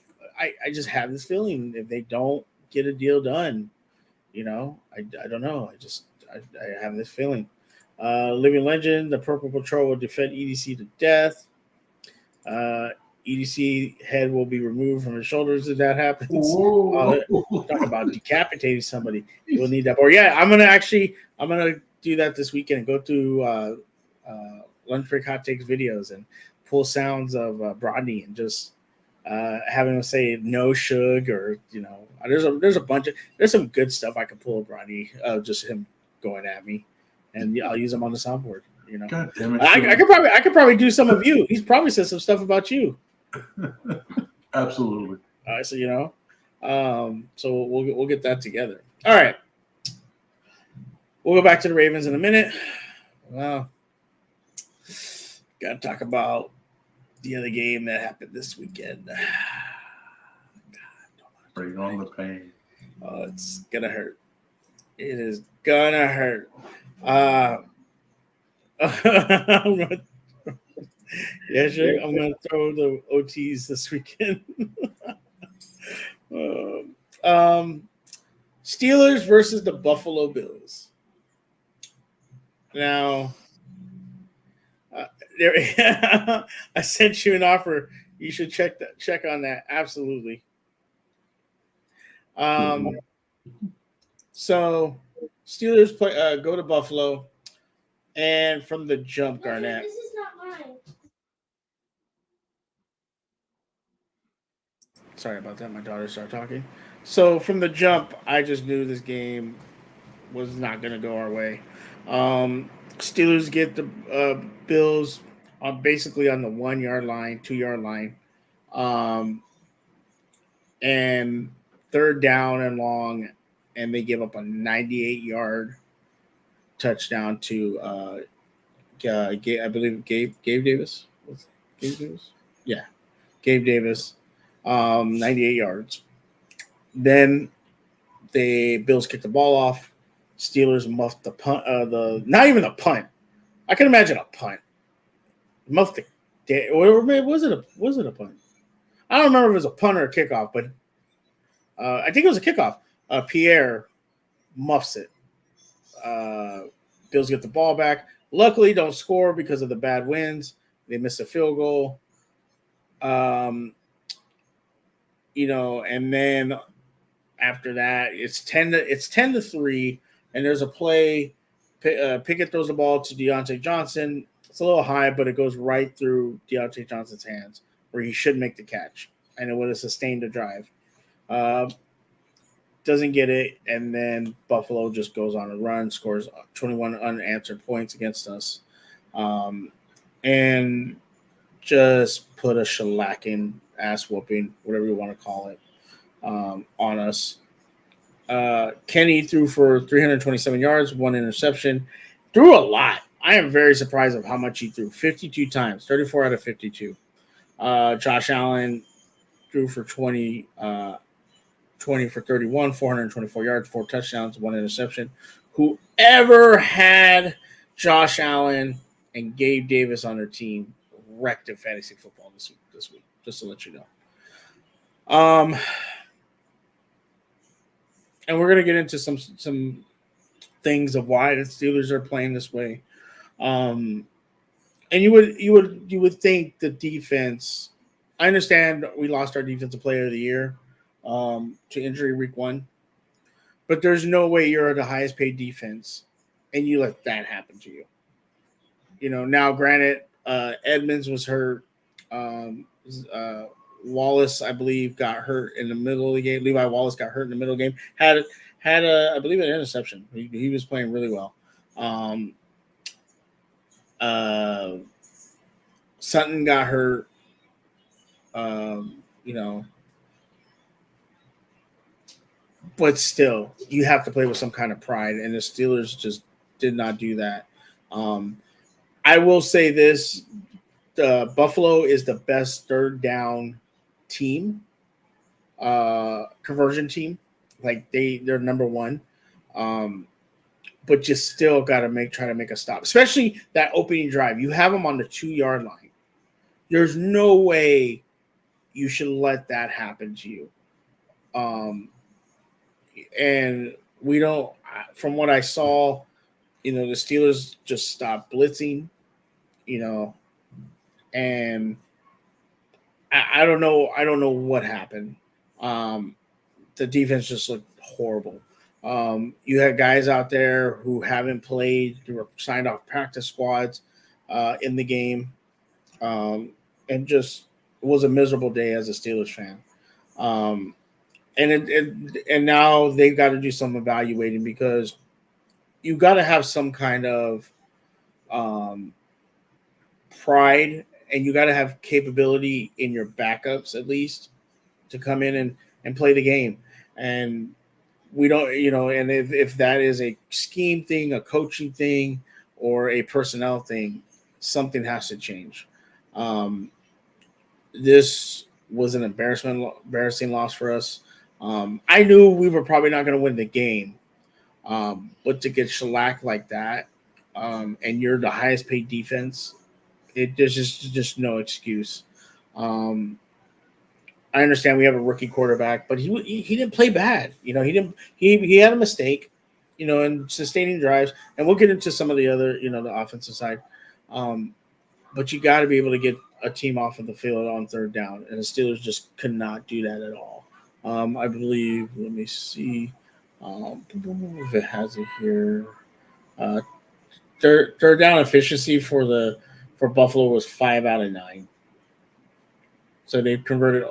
have this feeling if they don't get a deal done, I don't know. I have this feeling. Living legend, the Purple Patrol will defend EDC to death. EDC head will be removed from his shoulders if that happens. Talk about decapitating somebody. We'll need that. Or yeah, I'm gonna do that this weekend and go through Lunch Break Hot Takes videos and pull sounds of Brodney and just having him say no Suge, or there's some good stuff I can pull of Brodney, just him going at me, and I'll use him on the soundboard. God damn it, I could probably do some of you. He's probably said some stuff about you. Absolutely. So so we'll get that together. All right, we'll go back to the Ravens in a minute. Well, got to talk about the other game that happened this weekend. Bring on the pain. Oh, it's gonna hurt. It is gonna hurt. Yeah, sure. I'm gonna throw the OTs this weekend. Steelers versus the Buffalo Bills. Now, I sent you an offer. You should check on that. Absolutely. So Steelers go to Buffalo, and from the jump, Garnett. This is not mine. Sorry about that. My daughter started talking. So from the jump, I just knew this game was not going to go our way. Steelers get the Bills basically on the 1 yard line, 2 yard line. And third down and long, and they give up a 98-yard touchdown to I believe Gabe Davis. Was Gabe Davis? Yeah, Gabe Davis, 98 yards. Then the Bills kicked the ball off. Steelers muffed the punt. Not even a punt. I can imagine a punt. Muffed the. Or was it a punt? I don't remember if it was a punt or a kickoff, but I think it was a kickoff. Pierre muffs it. Bills get the ball back. Luckily, don't score because of the bad winds. They miss a field goal. And then after that, it's 10-3, and there's a play. Pickett throws the ball to Deontay Johnson. It's a little high, but it goes right through Deontay Johnson's hands, where he should make the catch, and it would have sustained a drive. Doesn't get it, and then Buffalo just goes on a run, scores 21 unanswered points against us, and just put a shellacking, ass whooping, whatever you want to call it, on us. Kenny threw for 327 yards, 1 interception, threw a lot. I am very surprised of how much he threw. 52 times, 34 out of 52. Josh Allen threw for 20 for 31, 424 yards, 4 touchdowns, 1 interception. Whoever had Josh Allen and Gabe Davis on their team wrecked in fantasy football this week, just to let you know. And we're going to get into some things of why the Steelers are playing this way. And you would think the defense. I understand we lost our defensive player of the year to injury week 1, but there's no way you're the highest paid defense and you let that happen to you. Now granted, Edmonds was hurt. Wallace, I believe, got hurt in the middle of the game. Levi Wallace got hurt in the middle of the game. Had I believe, an interception. He was playing really well. Sutton got hurt. But still, you have to play with some kind of pride, and the Steelers just did not do that. I will say this: Buffalo is the best third down team, conversion team. Like they're number 1, but you still got to try to make a stop, especially that opening drive. You have them on the 2-yard line. There's no way you should let that happen to you. And we don't. From what I saw, the Steelers just stopped blitzing. And I don't know. I don't know what happened. The defense just looked horrible. You had guys out there who haven't played, who were signed off practice squads in the game, and just it was a miserable day as a Steelers fan. And now they've got to do some evaluating, because you got to have some kind of pride, and you got to have capability in your backups at least to come in and play the game. And we don't, and if that is a scheme thing, a coaching thing, or a personnel thing, something has to change. This was an embarrassing loss for us. I knew we were probably not going to win the game, but to get shellacked like that, and you're the highest paid defense, there's just no excuse. I understand we have a rookie quarterback, but he didn't play bad. He had a mistake, in sustaining drives, and we'll get into some of the other, the offensive side. But you got to be able to get a team off of the field on third down, and the Steelers just could not do that at all. I believe, let me see if it has it here. Third down efficiency for Buffalo was 5 out of 9. So they converted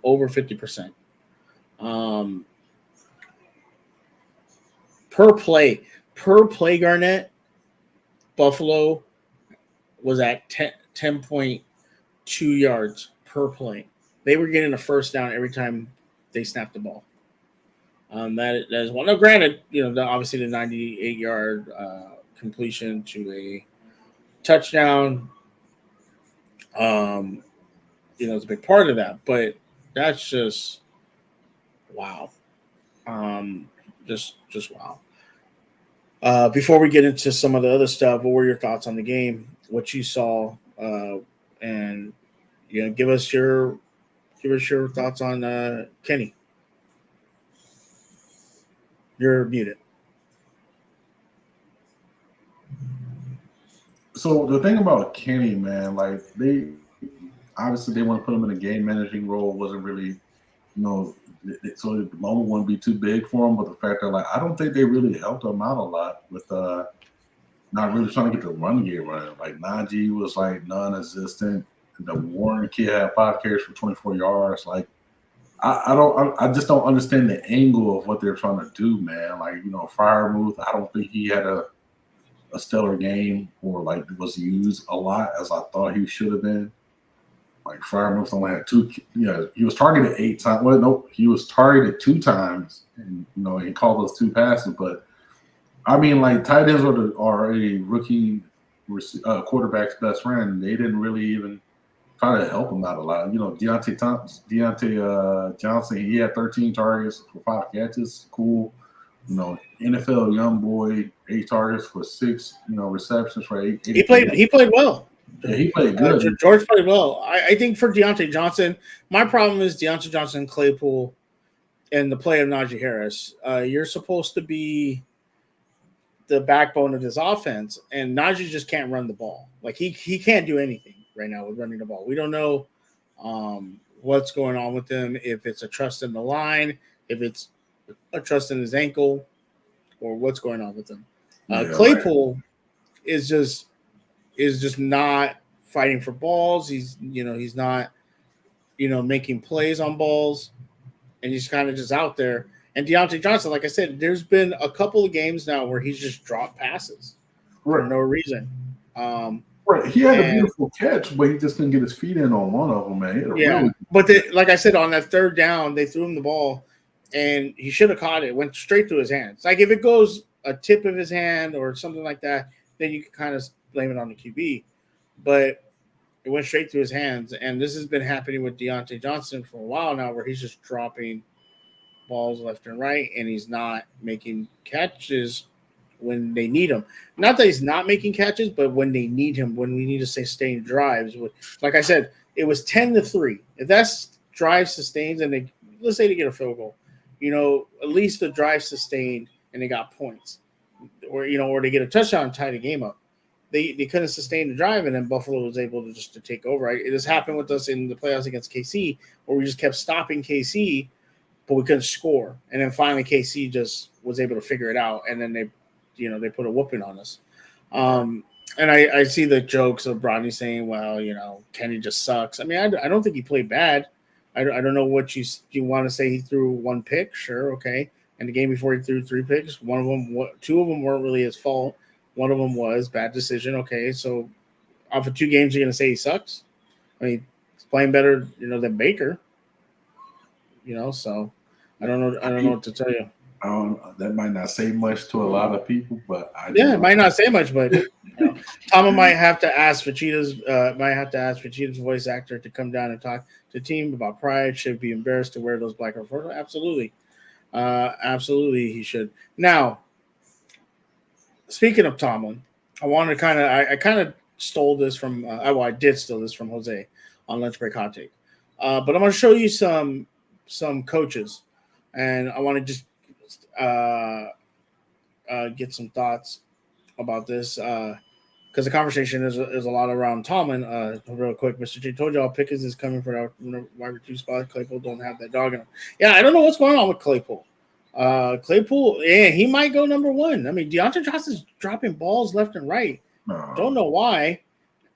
over 50%. Per play, Garnett, Buffalo was at 10.2 yards per play. They were getting a first down every time they snapped the ball. That is one. Now, granted, obviously the 98-yard completion to a touchdown, um, is a big part of that. But that's just wow. Um, just wow. Before we get into some of the other stuff, what were your thoughts on the game? What you saw, and give us your thoughts on Kenny. You're muted. So the thing about Kenny, man, like they obviously they want to put him in a game managing role. Wasn't really, so the moment wouldn't be too big for him. But the fact that like I don't think they really helped him out a lot with not really trying to get the run game running. Like Najee was like non-existent. The Warren kid had 5 carries for 24 yards. Like I just don't understand the angle of what they're trying to do, man. Like Firemouth, I don't think he had a stellar game or like was used a lot as I thought he should have been. Like Firemouth only had two. He was targeted 8 times. Well, no, he was targeted 2 times, and he called those 2 passes. But I mean, like tight ends are a rookie quarterback's best friend. They didn't really even try to help him out a lot. Deontay Johnson, he had 13 targets for 5 catches. Cool. NFL young boy, 8 targets for 6, receptions for 8. He played well. Yeah, he played good. George played well. I think for Deontay Johnson, my problem is Deontay Johnson, Claypool, and the play of Najee Harris. You're supposed to be the backbone of this offense, and Najee just can't run the ball. Like he can't do anything right now with running the ball. We don't know what's going on with him. If it's a trust in the line, if it's a trust in his ankle, or what's going on with him. Claypool is just not fighting for balls. He's not making plays on balls, and he's kind of just out there. And Deontay Johnson, like I said, there's been a couple of games now where he's just dropped passes for no reason. Right, he had a beautiful catch, but he just couldn't get his feet in on one of them, man. But like I said, on that third down, they threw him the ball, and he should have caught it. It went straight through his hands. Like if it goes a tip of his hand or something like that, then you can kind of blame it on the QB. But it went straight through his hands, and this has been happening with Deontay Johnson for a while now, where he's just dropping balls left and right, and he's not making catches when they need him. Not that he's not making catches, but when they need him, when we need to sustain drives. Like I said, it was 10-3. If that's drive sustains, and let's say they get a field goal, at least the drive sustained and they got points, or they get a touchdown and tie the game up. They couldn't sustain the drive, and then Buffalo was able to take over. Right? It has happened with us in the playoffs against KC, where we just kept stopping KC, but we couldn't score. And then finally KC just was able to figure it out, and then they put a whooping on us. And I see the jokes of Brodney saying, well, Kenny just sucks. I mean, I don't think he played bad. I don't know what you want to say. He threw 1 pick, sure, okay. And the game before he threw 3 picks. 2 of them weren't really his fault. One of them was bad decision. Okay, so off of 2 games, you're going to say he sucks? I mean, he's playing better, than Baker. So I don't know what to tell you. That might not say much to a lot of people, but it might not say much, but Tama might have to ask Vegeta's voice actor to come down and talk to the team about pride. Should be embarrassed to wear those black or purple. Absolutely, he should. Now, speaking of Tomlin, I kind of stole this from. I did steal this from Jose on Lunch Break Hot Take, but I'm going to show you some coaches, and I want to just get some thoughts about this because the conversation is a lot around Tomlin. Real quick, Mr. J told y'all Pickens is coming for our wide receiver spot. Claypool don't have that dog in him. Yeah, I don't know what's going on with Claypool. He might go number 1. I mean, Deontay Johnson's dropping balls left and right. Don't know why.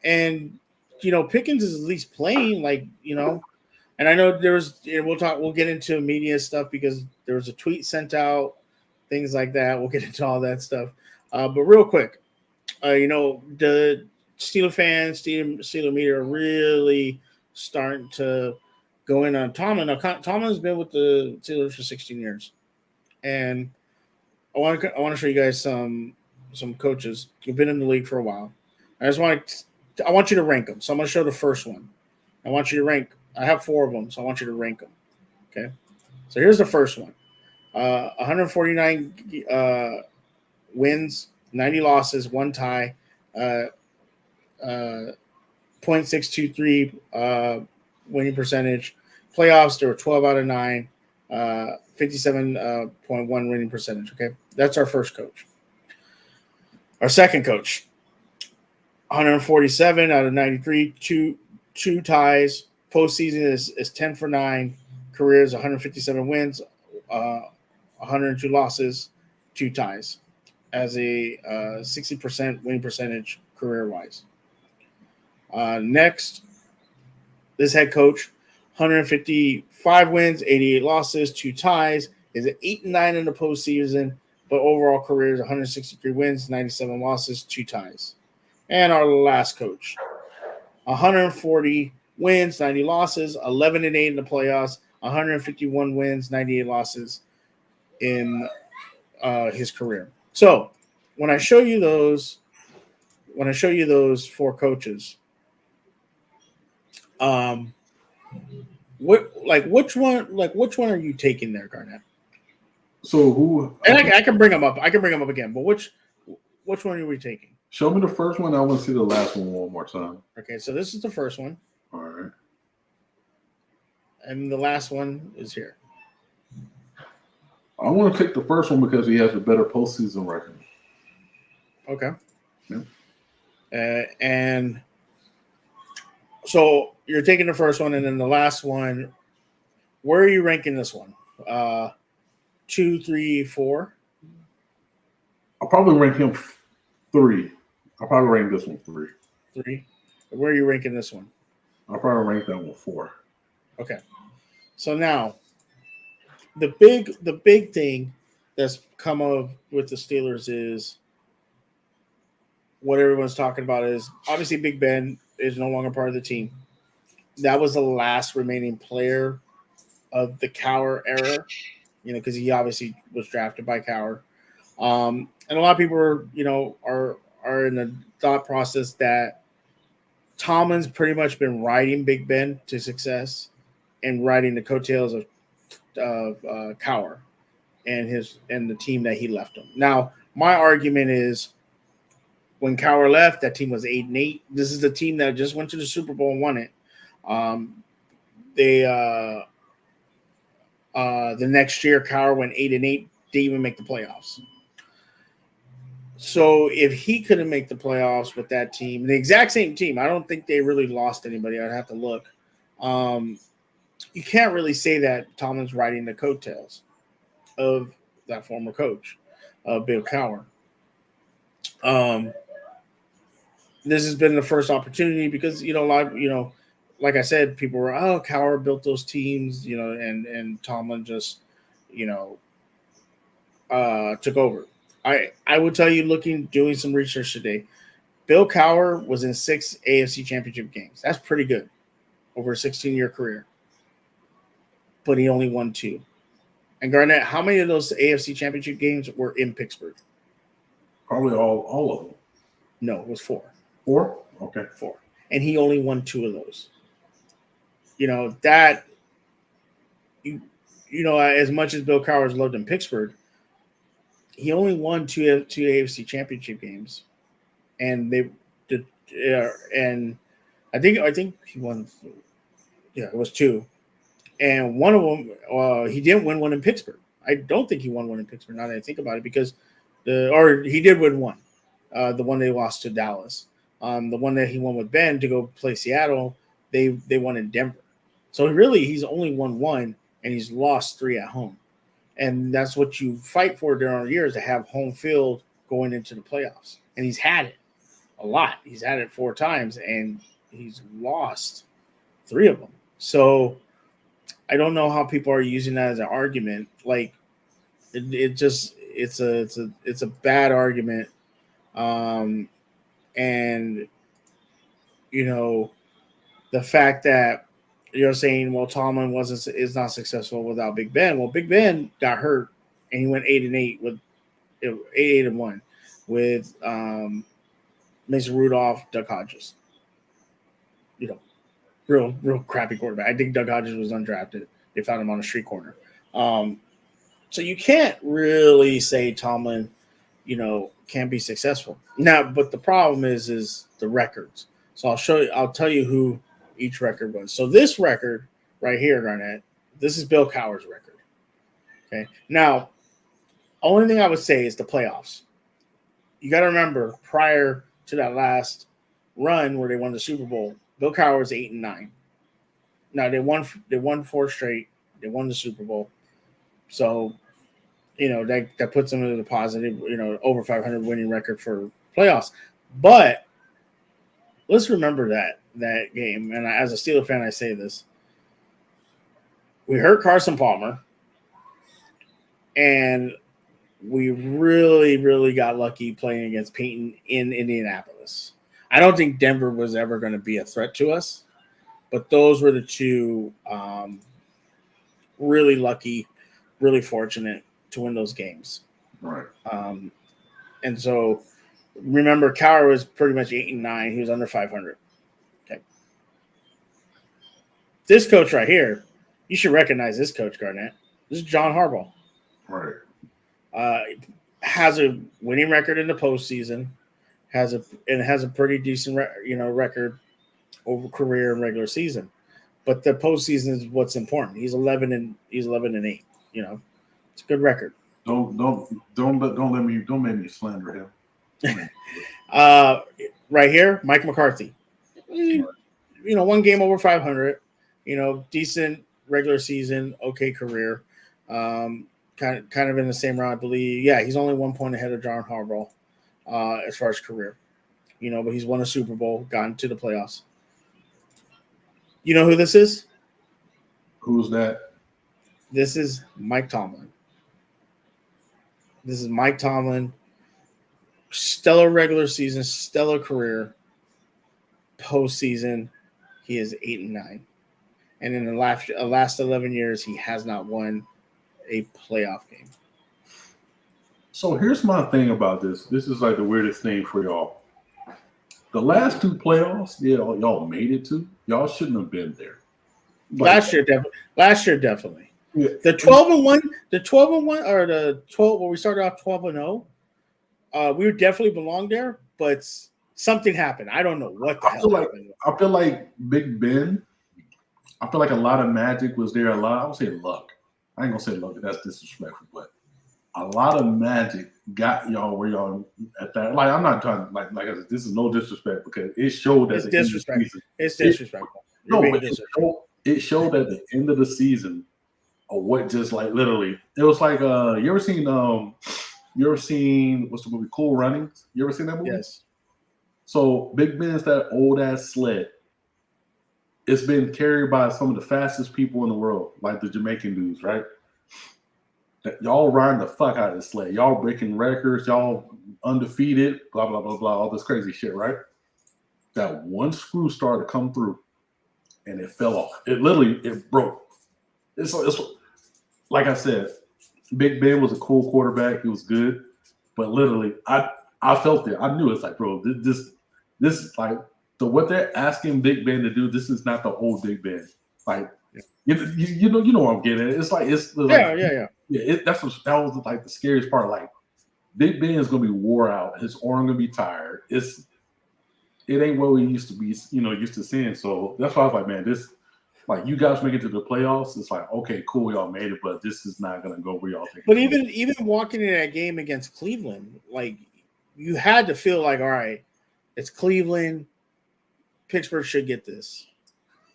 And Pickens is at least playing and I know we'll get into media stuff because there was a tweet sent out, things like that. We'll get into all that stuff. But real quick, the Steeler fans, Steeler media are really starting to go in on Tomlin. Now, Tomlin's been with the Steelers for 16 years. and I want to show you guys some coaches who've been in the league for a while. I want you to rank them. So I'm going to show the first one. I want you to rank. I have 4 of them, so I want you to rank them. Okay. So here's the first one. 149 wins, 90 losses, 1 tie, 0.623 winning percentage. Playoffs, there were 12 out of 9, 57.1 winning percentage. Okay, that's our first coach. Our second coach, 147 out of 93, two ties. Postseason is 10 for 9. Career is 157 wins, 102 losses, 2 ties, as a 60% winning percentage career-wise. Next, this head coach, 155 wins, 88 losses, 2 ties, is at 8-9 in the postseason, but overall career is 163 wins, 97 losses, 2 ties. And our last coach, 140 wins, 90 losses, 11-8 in the playoffs, 151 wins, 98 losses in his career. So when I show you those 4 coaches, which one are you taking there, Garnett? So who? And I can bring them up. I can bring them up again. But which one are we taking? Show me the first one. I want to see the last one more time. Okay, so this is the first one. All right. And the last one is here. I want to take the first one because he has a better postseason record. Okay. Yeah. And so you're taking the first one, and then the last one. Where are you ranking this one? 2, 3, 4. I'll probably rank him 3. I'll probably rank this one 3. 3. Where are you ranking this one? I'll probably rank that one 4. Okay. So now, the big thing that's come up with the Steelers is what everyone's talking about is obviously Big Ben is no longer part of the team. That was the last remaining player of the Cowher era, because he obviously was drafted by Cowher. And a lot of people are in the thought process that Tomlin's pretty much been riding Big Ben to success and riding the coattails of Cowher and the team that he left him. Now, my argument is when Cowher left, that team was 8-8. This is the team that just went to the Super Bowl and won it. The next year, Cowher went 8-8, didn't even make the playoffs. So if he couldn't make the playoffs with that team, the exact same team, I don't think they really lost anybody. I'd have to look. You can't really say that Tomlin's riding the coattails of that former coach, Bill Cowher. This has been the first opportunity because, like I said, people were, Cowher built those teams, and Tomlin just, took over. I would tell you, doing some research today, Bill Cowher was in 6 AFC Championship games. That's pretty good over a 16-year career. But he only won 2. And Garnett, how many of those AFC Championship games were in Pittsburgh? Probably all of them. No, it was 4. 4? Okay. 4. And he only won 2 of those. As much as Bill Cowher's loved in Pittsburgh, he only won 2 AFC Championship games, and they did. And I think he won. Yeah, it was 2, and one of them he didn't win one in Pittsburgh. I don't think he won one in Pittsburgh. Now that I think about it, because he did win one, the one they lost to Dallas. The one that he won with Ben to go play Seattle, they won in Denver. So really, he's only won 1, and he's lost 3 at home. And that's what you fight for during the years, to have home field going into the playoffs. And he's had it a lot. He's had it 4 times, and he's lost 3 of them. So I don't know how people are using that as an argument. Like it's a bad argument. And the fact that you're saying, well, Tomlin is not successful without Big Ben. Well, Big Ben got hurt and he went 8-8 with 8-1 with Mason Rudolph, Doug Hodges. Real crappy quarterback. I think Doug Hodges was undrafted. They found him on a street corner. So you can't really say Tomlin, can be successful now. But the problem is the records. So I'll tell you who each record was. So this record right here, Garnett, this is Bill Cowher's record. Okay. Now, only thing I would say is the playoffs. You got to remember, prior to that last run where they won the Super Bowl, Bill Cowher was 8-9. Now they won 4 straight. They won the Super Bowl. So, that puts them in the positive, over 500 winning record for playoffs. But let's remember that game. And as a Steeler fan, I say this. We hurt Carson Palmer. And we really, really got lucky playing against Peyton in Indianapolis. I don't think Denver was ever going to be a threat to us. But those were the two really lucky, really fortunate to win those games. Right. And so remember, Cowher was pretty much 8-9. He was under 500. Okay. This coach right here, you should recognize this coach, Garnett. This is John Harbaugh. Right. Has a winning record in the postseason. Has a pretty decent record over career and regular season, but the postseason is what's important. He's 11-8. It's a good record. Don't make me slander him. Right here, Mike McCarthy. One game over 500. Decent regular season, okay career. Kind of in the same round, I believe. Yeah, he's only 1 point ahead of John Harbaugh as far as career. But he's won a Super Bowl, gotten to the playoffs. You know who this is? Who's that? This is Mike Tomlin. This is Mike Tomlin. Stellar regular season, stellar career. Postseason, he is 8-9. And in the last 11 years, he has not won a playoff game. So here's my thing about this. This is like the weirdest thing for y'all. The last 2 playoffs, y'all made it to. Y'all shouldn't have been there. Last year, definitely. Yeah. The 12-1, or the 12 where we started off 12-0. We definitely belonged there, but something happened. I don't know what the hell happened. I feel like Big Ben. I feel like a lot of magic was there. I would say luck. I ain't gonna say luck. That's disrespectful, but a lot of magic got y'all where y'all at that. Like, I'm not trying like I said, this is no disrespect because it showed that it's disrespectful. It's disrespectful. It showed at the end of the season of what just like literally it was like you ever seen what's the movie Cool Runnings? You ever seen that movie? Yes. So Big Ben's that old ass sled. It's been carried by some of the fastest people in the world, like the Jamaican dudes, right? That y'all riding the fuck out of the sled. Y'all breaking records. Y'all undefeated. Blah blah blah blah. All this crazy shit, right? That one screw started to come through, and it fell off. It broke. It's like I said, Big Ben was a cool quarterback. He was good, but literally, I felt it. I knew it's like, bro, this is like what they're asking Big Ben to do. This is not the old Big Ben. Like, you know what I'm getting at. It's like Yeah. That was like the scariest part. Like, Big Ben is gonna be wore out. His arm gonna be tired. It ain't what we used to be, used to seeing. So that's why I was like, man, this, like, you guys make it to the playoffs. It's like, okay, cool, y'all made it, but this is not gonna go where y'all think. But even walking in that game against Cleveland, like, you had to feel like, all right, it's Cleveland. Pittsburgh should get this.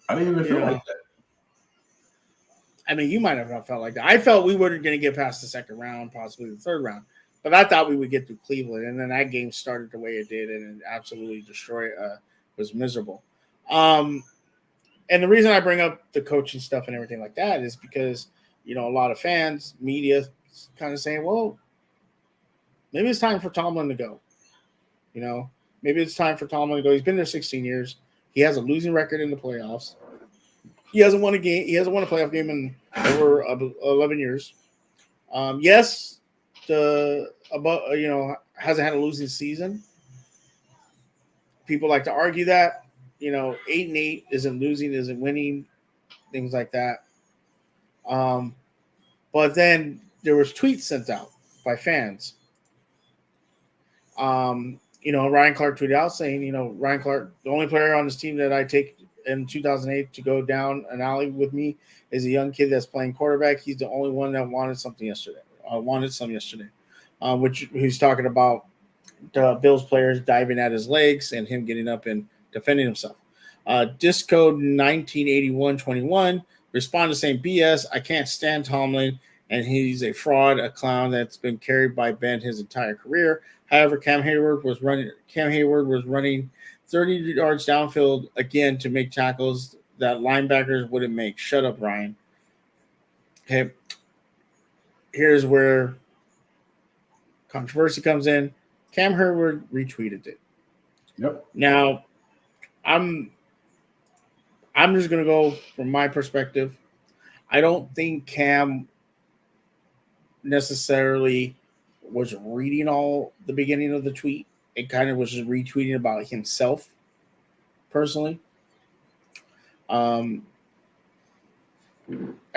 I didn't even feel like that. I mean, you might have not felt like that. I felt we weren't going to get past the second round, possibly the third round. But I thought we would get through Cleveland. And then that game started the way it did, and it absolutely destroyed, was miserable. And the reason I bring up the coaching stuff and everything like that is because, a lot of fans, media, kind of saying, well, maybe it's time for Tomlin to go. Maybe it's time for Tomlin to go. He's been there 16 years. He has a losing record in the playoffs. He hasn't won a game. He hasn't won a playoff game in over 11 years. Yes, hasn't had a losing season. People like to argue that 8-8 isn't losing, isn't winning, things like that. But then there was tweets sent out by fans. Ryan Clark tweeted out saying, Ryan Clark, the only player on this team that I take in 2008 to go down an alley with me is a young kid that's playing quarterback. He's the only one that wanted something yesterday. Which he's talking about the Bills players diving at his legs and him getting up and defending himself. Disco 1981-21 responded saying, BS, I can't stand Tomlin, and he's a fraud, a clown that's been carried by Ben his entire career. However, Cam Hayward was running 30 yards downfield again to make tackles that linebackers wouldn't make. Shut up, Ryan. Okay. Here's where controversy comes in. Cam Hayward retweeted it. Yep. Now, I'm just going to go from my perspective. I don't think Cam necessarily was reading all the beginning of the tweet. It kind of was just retweeting about himself personally. I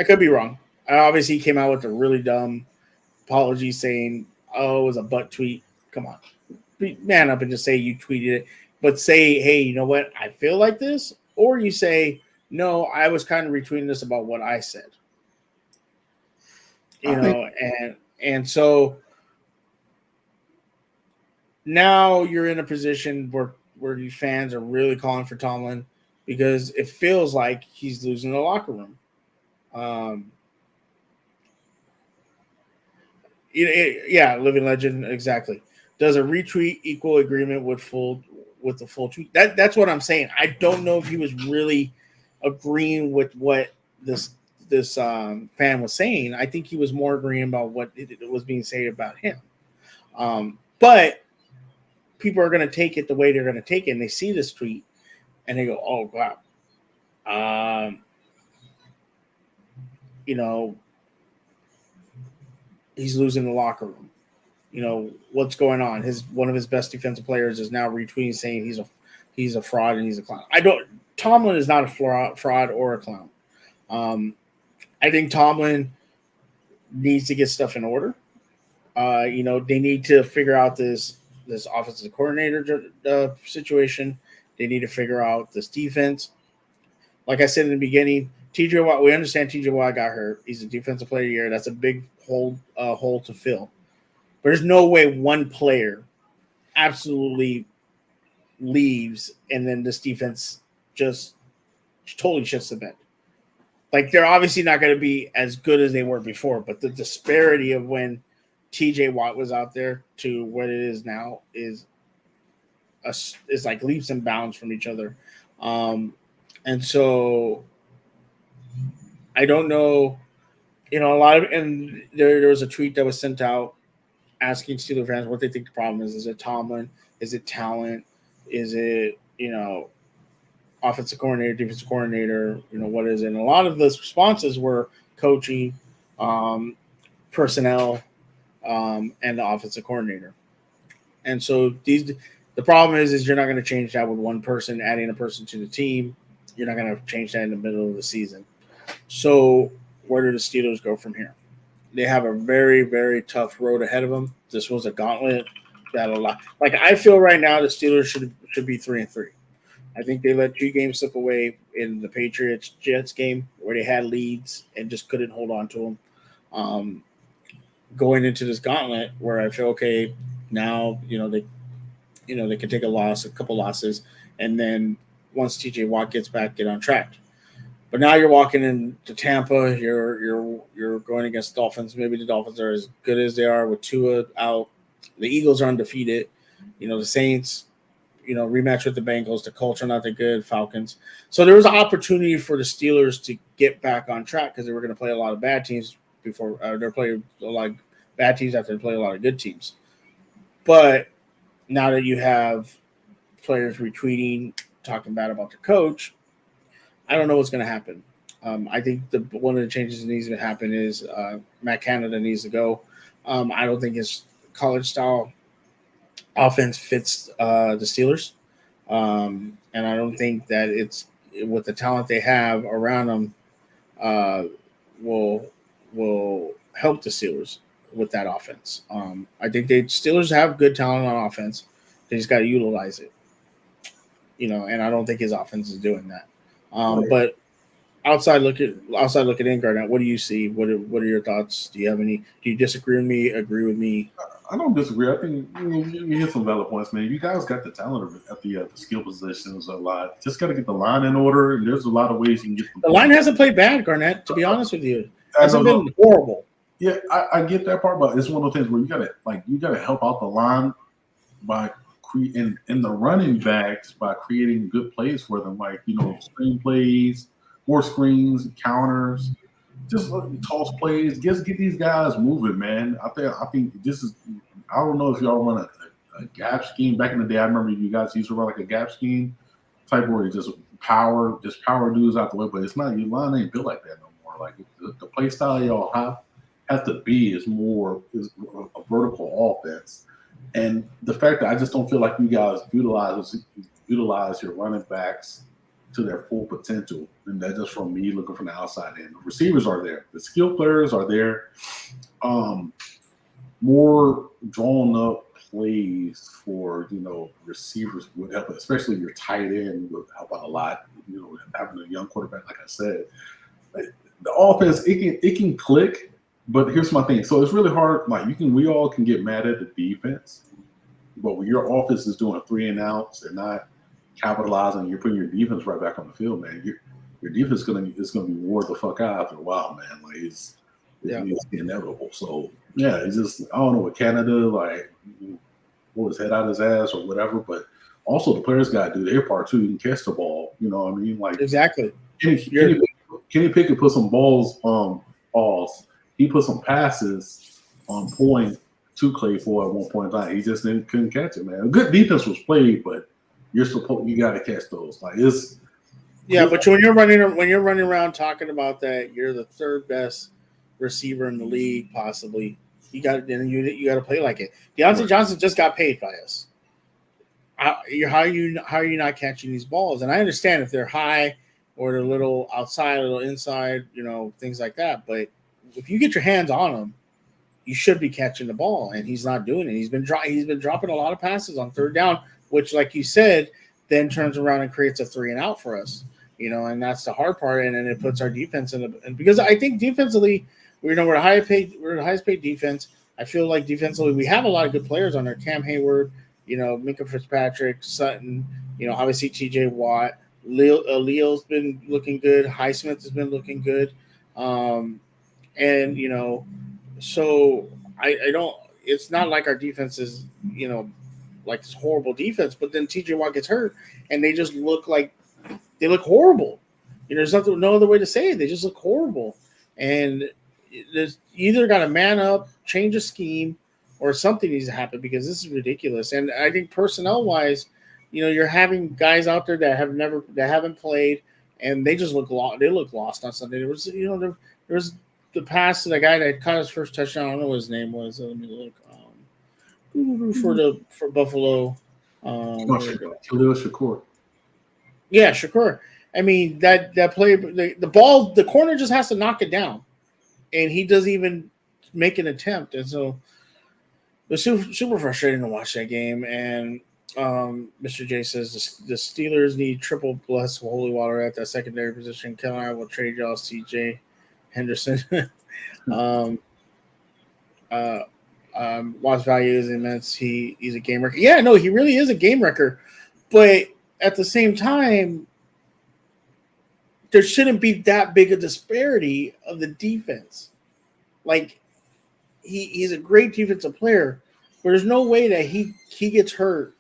could be wrong. Obviously, he came out with a really dumb apology saying, oh, it was a butt tweet. Come on. Man up and just say you tweeted it. But say, hey, you know what? I feel like this. Or you say, no, I was kind of retweeting this about what I said. And so now you're in a position where you fans are really calling for Tomlin because it feels like he's losing the locker room. Living legend, exactly. Does a retweet equal agreement with the full tweet? That's what I'm saying. I don't know if he was really agreeing with what this fan was saying. I think he was more agreeing about what it was being said about him. But people are going to take it the way they're going to take it, and they see this tweet and they go, "Oh wow." He's losing the locker room. What's going on? One of his best defensive players is now retweeting saying he's a fraud and he's a clown. Tomlin is not a fraud or a clown. I think Tomlin needs to get stuff in order. They need to figure out this offensive coordinator situation. They need to figure out this defense. Like I said in the beginning, TJ Watt. We understand TJ Watt got hurt. He's a defensive player of the year. That's a big hole to fill. But there's no way one player absolutely leaves and then this defense just totally shits the bed. Like, they're obviously not going to be as good as they were before, but the disparity of when TJ Watt was out there to what it is now is like leaps and bounds from each other. And so I don't know, and there was a tweet that was sent out asking Steelers fans what they think the problem is. Is it Tomlin? Is it talent? Is it, offensive coordinator, defensive coordinator? What is it? And a lot of those responses were coaching, personnel, and the offensive coordinator. And so the problem is you're not going to change that with one person, adding a person to the team. You're not going to change that in the middle of the season. So where do the Steelers go from here? They have a very, very tough road ahead of them. This was a gauntlet battle. Like, I feel right now the Steelers should be 3-3. I think they let 2 games slip away in the Patriots-Jets game where they had leads and just couldn't hold on to them. Going into this gauntlet where I feel, okay, now they can take a couple losses, and then once TJ Watt gets back, get on track. But now you're walking into Tampa. You're going against Dolphins. Maybe the Dolphins are as good as they are with Tua out. The Eagles are undefeated. The Saints, rematch with the Bengals. The Colts are not that good. Falcons. So there was an opportunity for the Steelers to get back on track because they were going to play a lot of bad teams before. They're playing a lot of bad teams after they play a lot of good teams. But now that you have players retweeting, talking bad about the coach, I don't know what's going to happen. I think one of the changes that needs to happen is Matt Canada needs to go. I don't think his college style offense fits the Steelers, and I don't think that it's with the talent they have around them uh, will help the Steelers with that offense. I think they Steelers have good talent on offense. They just got to utilize it, and I don't think his offense is doing that. But outside looking in, Garnett, what do you see? What are your thoughts? Do you have any? Do you disagree with me? Agree with me? I don't disagree. I think you hit some valid points, man. You guys got the talent at the skill positions a lot. Just got to get the line in order. And there's a lot of ways you can get the line hasn't played bad, Garnett. To be honest with you, hasn't been horrible. Yeah, I get that part, but it's one of those things where you gotta help out the line by in the running backs by creating good plays for them, screen plays, more screens, counters, just toss plays. Just get these guys moving, man. I think this is. I don't know if y'all run a gap scheme. Back in the day, I remember you guys used to run like a gap scheme type where you just power dudes out the way, but it's not. Your line ain't built like that no more. Like the play style y'all have to be is a vertical offense. And the fact that I just don't feel like you guys utilize your running backs to their full potential. And that's just from me looking from the outside in. The receivers are there. The skill players are there. More drawn up plays for, receivers would help, especially your tight end would help out a lot. Having a young quarterback, like I said. The offense, it can click. But here's my thing. So it's really hard. We all can get mad at the defense, but when your offense is doing 3 and outs and not capitalizing, you're putting your defense right back on the field, man. Your defense is gonna be wore the fuck out after a while, man. It's inevitable. So yeah, it's just I don't know what Canada pull his head out his ass or whatever, but also the players got to do their part too. You can catch the ball. You know what I mean? Exactly. Kenny Pickett put some balls balls. He put some passes on point to Claypool at one point in time. He just couldn't catch it, man. A good defense was played, but you got to catch those. But when you're running around talking about that, you're the third best receiver in the league, possibly. You got to play like it. Deontay Johnson just got paid by us. How are you not catching these balls? And I understand if they're high or they're a little outside, a little inside, things like that, but if you get your hands on him, you should be catching the ball, and he's not doing it. He's been dropping a lot of passes on third down, which, like you said, then turns around and creates a 3 and out for us. And that's the hard part, and then it puts our defense and because I think defensively, we're the highest paid defense. I feel like defensively we have a lot of good players on there. Cam Hayward, Minka Fitzpatrick, Sutton, obviously T.J. Watt, Leo's been looking good. Highsmith has been looking good. And so I don't. It's not like our defense is like this horrible defense. But then T.J. Watt gets hurt, and they just look horrible. There's no other way to say it. They just look horrible, and there's either got to man up, change a scheme, or something needs to happen because this is ridiculous. And I think personnel wise, you're having guys out there that haven't played, and they just look lost. They look lost on Sunday. There was the pass to the guy that caught his first touchdown. I don't know what his name was. Let me look. For Buffalo. Khalil Shakur. Yeah, Shakur. I mean that play, the ball, the corner just has to knock it down, and he doesn't even make an attempt. And so it was super frustrating to watch that game. And Mr. J says the Steelers need triple plus holy water at that secondary position. Ken and I will trade y'all CJ Henderson. Watt's value is immense. He's a game wrecker. Yeah, no, he really is a game wrecker. But at the same time, there shouldn't be that big a disparity of the defense. Like he's a great defensive player, but there's no way that he gets hurt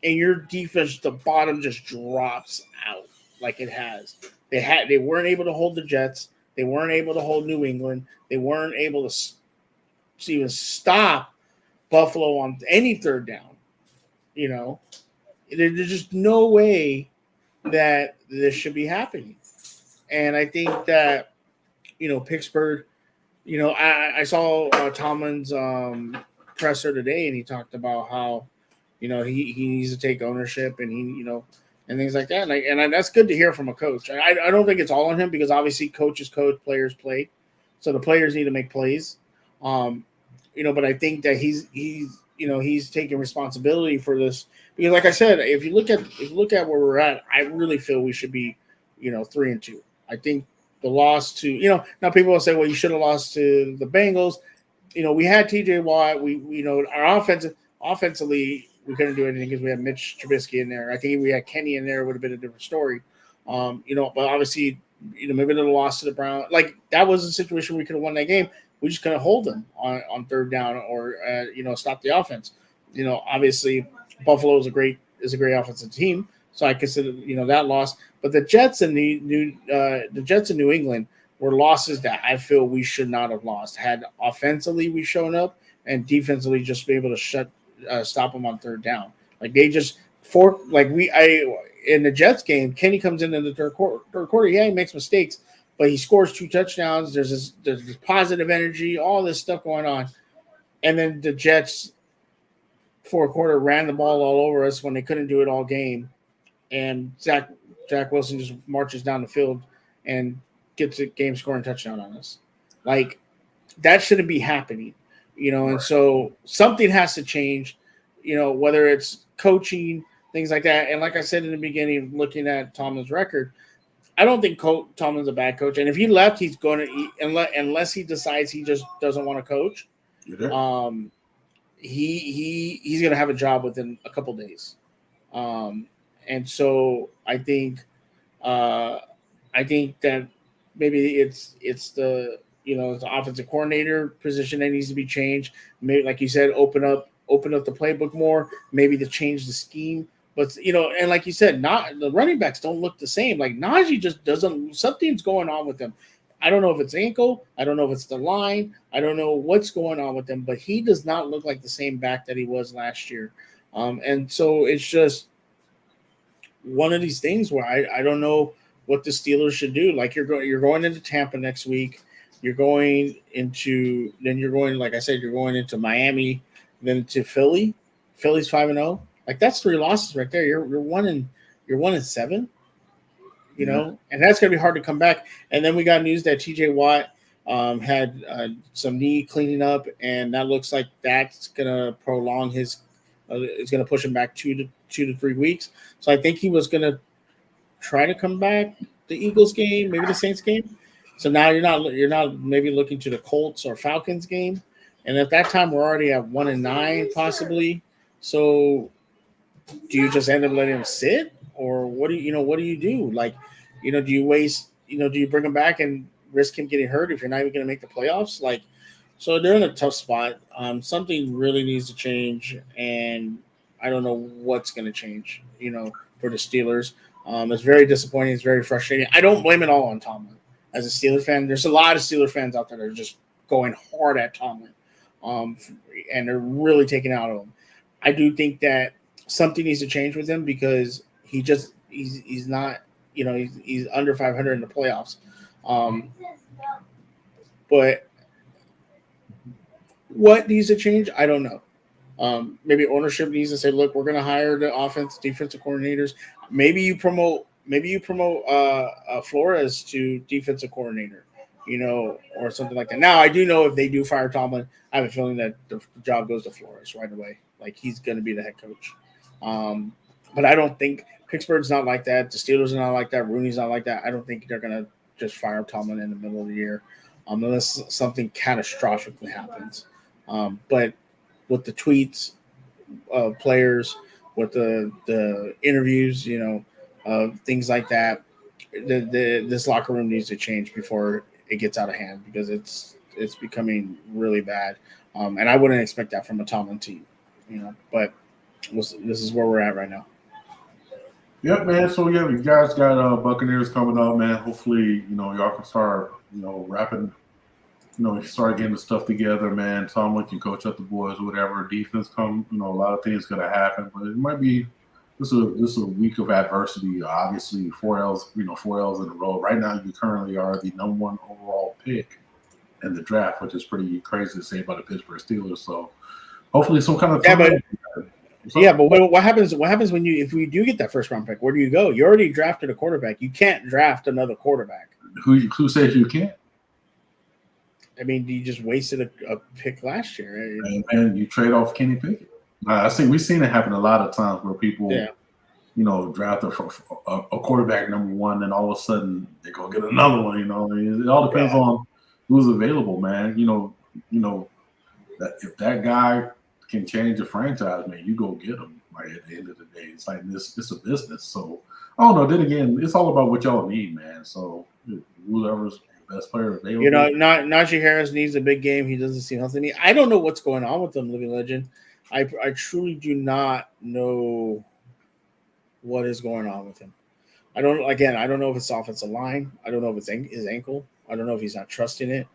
and your defense, the bottom just drops out like it has. They weren't able to hold the Jets. They weren't able to hold New England. They weren't able to even stop Buffalo on any third down. There's just no way that this should be happening. And I think that Pittsburgh. I saw Tomlin's presser today, and he talked about how he needs to take ownership, and and things like that. And that's good to hear from a coach. I don't think it's all on him because obviously coaches coach, players play, so the players need to make plays. Um, but I think that he's taking responsibility for this because, like I said, if you look at where we're at, I really feel we should be 3-2. I think the loss to now people will say, well, you should have lost to the Bengals. We had TJ Watt. Our offensively we couldn't do anything because we had Mitch Trubisky in there. I think if we had Kenny in there, it would have been a different story. But obviously, maybe the loss to the Browns, like that was a situation where we could have won that game. We just couldn't hold them on third down or stop the offense. Obviously Buffalo is a great offensive team, so I consider that loss. But the Jets and the Jets in New England were losses that I feel we should not have lost. Had offensively we shown up and defensively just be able to stop them on third down. Like they just in the Jets game, Kenny comes in the third quarter. Yeah, he makes mistakes, but he scores 2 touchdowns. There's this positive energy, all this stuff going on. And then the Jets, fourth quarter, ran the ball all over us when they couldn't do it all game. And Zach Wilson just marches down the field and gets a game-scoring touchdown on us. Like, that shouldn't be happening, and so something has to change, whether it's coaching, things like that. And like I said in the beginning, looking at Tomlin's record, I don't think Tomlin's a bad coach. And if he left, he's going to unless he decides he just doesn't want to coach. He's going to have a job within a couple days. And so I think that maybe it's the the offensive coordinator position that needs to be changed. Maybe, like you said, open up the playbook more. Maybe to change the scheme. But and like you said, not the running backs don't look the same. Like Najee just doesn't. Something's going on with him. I don't know if it's ankle. I don't know if it's the line. I don't know what's going on with him. But he does not look like the same back that he was last year. And so it's just one of these things where I don't know what the Steelers should do. Like you're going into Tampa next week. You're going like I said, you're going into Miami, then to Philly. Philly's 5-0. Like that's 3 losses right there. You're 1-7. And that's gonna be hard to come back. And then we got news that TJ Watt had some knee cleaning up, and that looks like that's gonna prolong his. It's gonna push him back 2 to 3 weeks. So I think he was gonna try to come back the Eagles game, maybe the Saints game. So now you're not maybe looking to the Colts or Falcons game, and at that time we're already at 1-9 possibly. So do you just end up letting him sit, or what do you do? Like, do you waste? Do you bring him back and risk him getting hurt if you're not even going to make the playoffs? Like, so they're in a tough spot. Something really needs to change, and I don't know what's going to change. For the Steelers, it's very disappointing. It's very frustrating. I don't blame it all on Tomlin. As a Steelers fan, there's a lot of Steelers fans out there that are just going hard at Tomlin, and they're really taking out of him. I do think that something needs to change with him because he's not, he's under 500 in the playoffs. But what needs to change? I don't know. Maybe ownership needs to say, look, we're going to hire the defensive coordinators. Maybe you promote Flores to defensive coordinator, or something like that. Now, I do know if they do fire Tomlin, I have a feeling that the job goes to Flores right away. Like he's going to be the head coach. But I don't think Pittsburgh's not like that. The Steelers are not like that. Rooney's not like that. I don't think they're going to just fire Tomlin in the middle of the year unless something catastrophically happens. But with the tweets of players, with the interviews, things like that, this locker room needs to change before it gets out of hand because it's becoming really bad. And I wouldn't expect that from a Tomlin team, but this is where we're at right now. Yep, man. So yeah, you guys got Buccaneers coming up, man. Hopefully, y'all can start, wrapping, start getting the stuff together, man. Tomlin can coach up the boys or whatever. Defense come, a lot of things gonna happen, but it might be this is a week of adversity. Obviously, 4 L's, 4 L's in a row. Right now, you currently are the #1 overall pick in the draft, which is pretty crazy to say about the Pittsburgh Steelers. So hopefully, some kind of but what happens? What happens when if we do get that first round pick? Where do you go? You already drafted a quarterback. You can't draft another quarterback. Who says you can't? I mean, you just wasted a pick last year. And you trade off Kenny Pickett. We've seen it happen a lot of times where people, draft a quarterback #1, and all of a sudden they go get another one. It all depends on who's available, man. That if that guy can change the franchise, man, you go get him. Like at the end of the day, it's like it's a business. So I don't know. Then again, it's all about what y'all need, man. So whoever's best player available. Najee Harris needs a big game. He doesn't seem healthy to me. I don't know what's going on with him, Living Legend. I truly do not know what is going on with him. I don't know if it's offensive line. I don't know if it's his ankle. I don't know if he's not trusting it.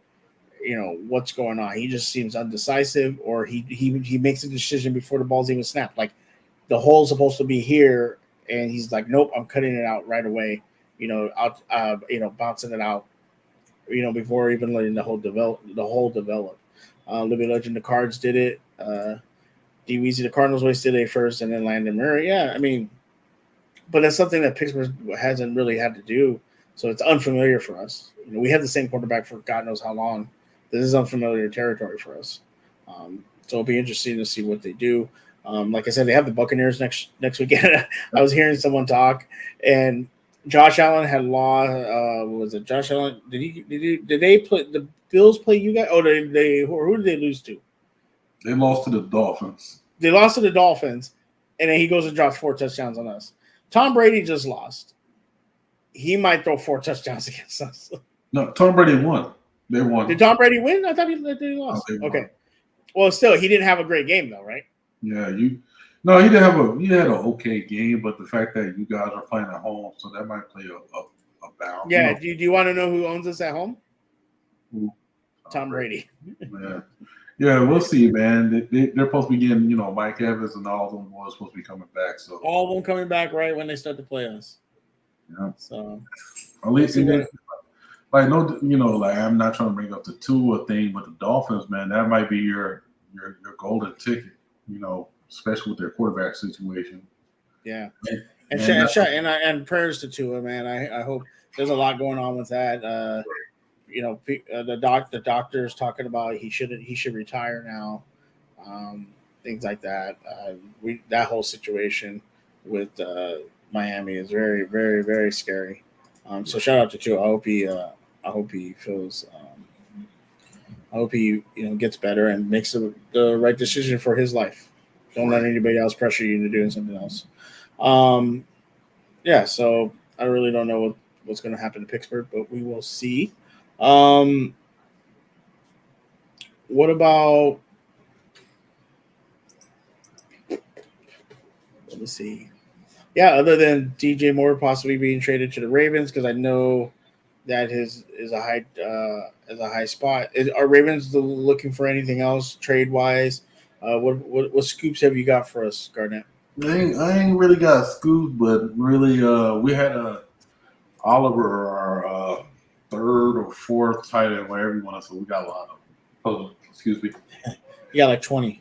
What's going on. He just seems undecisive, or he makes a decision before the ball's even snapped. Like the hole's supposed to be here, and he's like, nope, I'm cutting it out right away. Bouncing it out. Before even letting the whole develop. Living Legend, the Cards did it. D Weezy, the Cardinals wasted it first, and then Landon Murray. Yeah, I mean, but that's something that Pittsburgh hasn't really had to do, so it's unfamiliar for us. We had the same quarterback for God knows how long. This is unfamiliar territory for us. So it'll be interesting to see what they do. Like I said, they have the Buccaneers next weekend. I was hearing someone talk, and Josh Allen had lost. Was it Josh Allen? Did they play the Bills? Play you guys? Oh, who did they lose to? They lost to the Dolphins. They lost to the Dolphins, and then he goes and drops 4 touchdowns on us. Tom Brady just lost. He might throw 4 touchdowns against us. No, Tom Brady won. They won. Did Tom Brady win? I thought they lost. No, okay. Well, still, he didn't have a great game though, right? Yeah, he didn't have he had an okay game, but the fact that you guys are playing at home, so that might play a bound. Yeah. Do you want to know who owns us at home? Who? Tom Brady. Yeah, we'll see, man. They're supposed to be getting, Mike Evans and all of them boys supposed to be coming back. So all of them coming back right when they start to play us. Yeah. So at least I'm not trying to bring up the Tua thing, but the Dolphins, man, that might be your golden ticket. Especially with their quarterback situation. Yeah, and prayers to Tua, man. I hope there's a lot going on with that. The doctor's talking about he should retire now. Things like that. That whole situation with Miami is very, very, very scary. So shout out to Tua. I hope he feels. I hope he gets better and makes the right decision for his life. Don't let anybody else pressure you into doing something else. So I really don't know what's going to happen to Pittsburgh, but we will see. What about? Let me see. Yeah, other than DJ Moore possibly being traded to the Ravens, because I know that is a high spot. Are Ravens looking for anything else trade wise? What scoops have you got for us, Garnett? I ain't really got scoops, but really, we had Oliver, our third or fourth tight end, whatever you want to say. We got a lot of them. Oh, excuse me. You got like 20.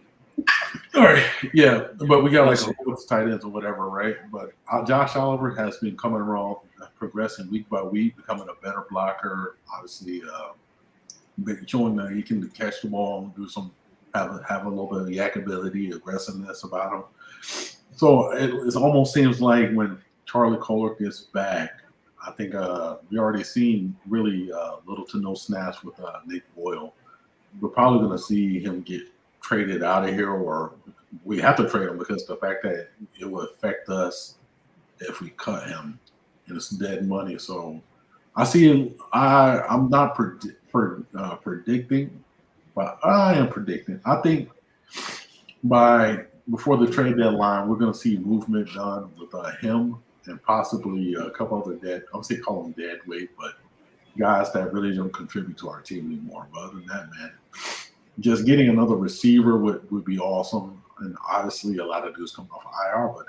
All right, yeah, but we got like tight ends or whatever, right? But Josh Oliver has been coming around, progressing week by week, becoming a better blocker. Obviously, showing that he can catch the ball, have a little bit of yakability, aggressiveness about him. So it almost seems like when Charlie Kohler gets back, I think we already seen really little to no snaps with Nick Boyle. We're probably going to see him get traded out of here, or we have to trade him because the fact that it will affect us if we cut him, and it's dead money. So I see him. I'm not predicting, but I am predicting. I think before the trade deadline, we're going to see movement done with him and possibly a couple other I would say call them dead weight, but guys that really don't contribute to our team anymore. But other than that, man, just getting another receiver would be awesome. And obviously, a lot of dudes come off IR, but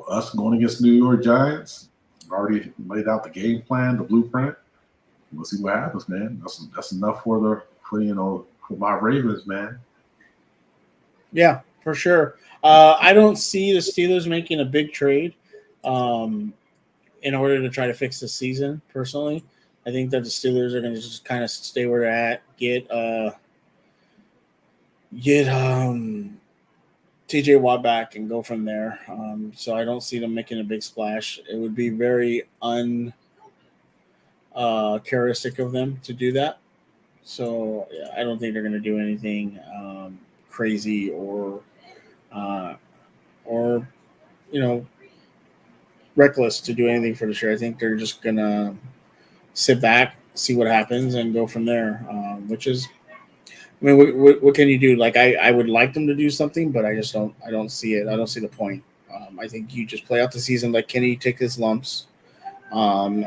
Us going against New York Giants, already laid out the game plan, the blueprint. We'll see what happens, man. That's enough for my Ravens, man. Yeah, for sure. I don't see the Steelers making a big trade in order to try to fix the season. Personally, I think that the Steelers are going to just kind of stay where they're at, get TJ Watt back, and go from there. So I don't see them making a big splash. It would be very characteristic of them to do that. So yeah, I don't think they're going to do anything crazy uh, or reckless to do anything for the year. I think they're just going to sit back, see what happens, and go from there. Which is, I mean, what can you do? Like I would like them to do something, but I just don't. I don't see it. I don't see the point. I think you just play out the season, let Kenny take his lumps. Um,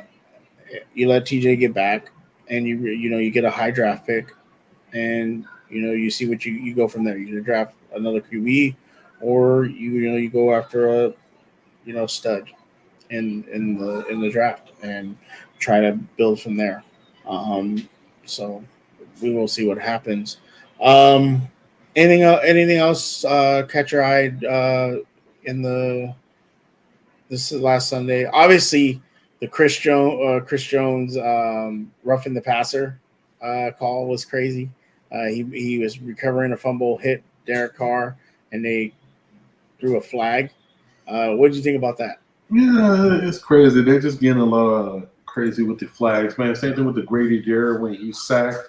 you let TJ get back, and you get a high draft pick, and you see what you go from there. You either draft another QB, or you go after a stud in the draft and try to build from there. So we will see what happens. Um, anything else catch your eye in this last Sunday? Obviously, the Chris Jones roughing the passer call was crazy. He was recovering a fumble, hit Derek Carr, and they threw a flag. What did you think about that? Yeah, it's crazy. They're just getting a lot of crazy with the flags, man. Same thing with the Grady Jarrett when he sacked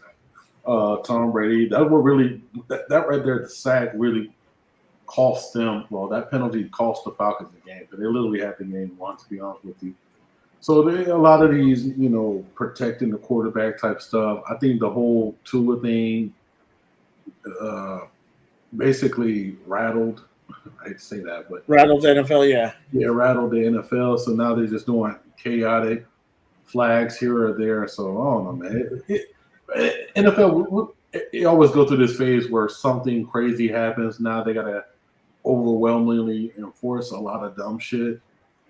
Tom Brady. That what really that right there, the sack really cost them. Well, that penalty cost the Falcons the game, but they literally had the game won. To be honest with you, so a lot of these, protecting the quarterback type stuff. I think the whole Tua thing uh, basically rattled. I hate to say that, but Rattled NFL, yeah. yeah, rattled the NFL. So now they're just doing chaotic flags here or there. So I don't know, man. NFL, it always go through this phase where something crazy happens. Now they gotta overwhelmingly enforce a lot of dumb shit,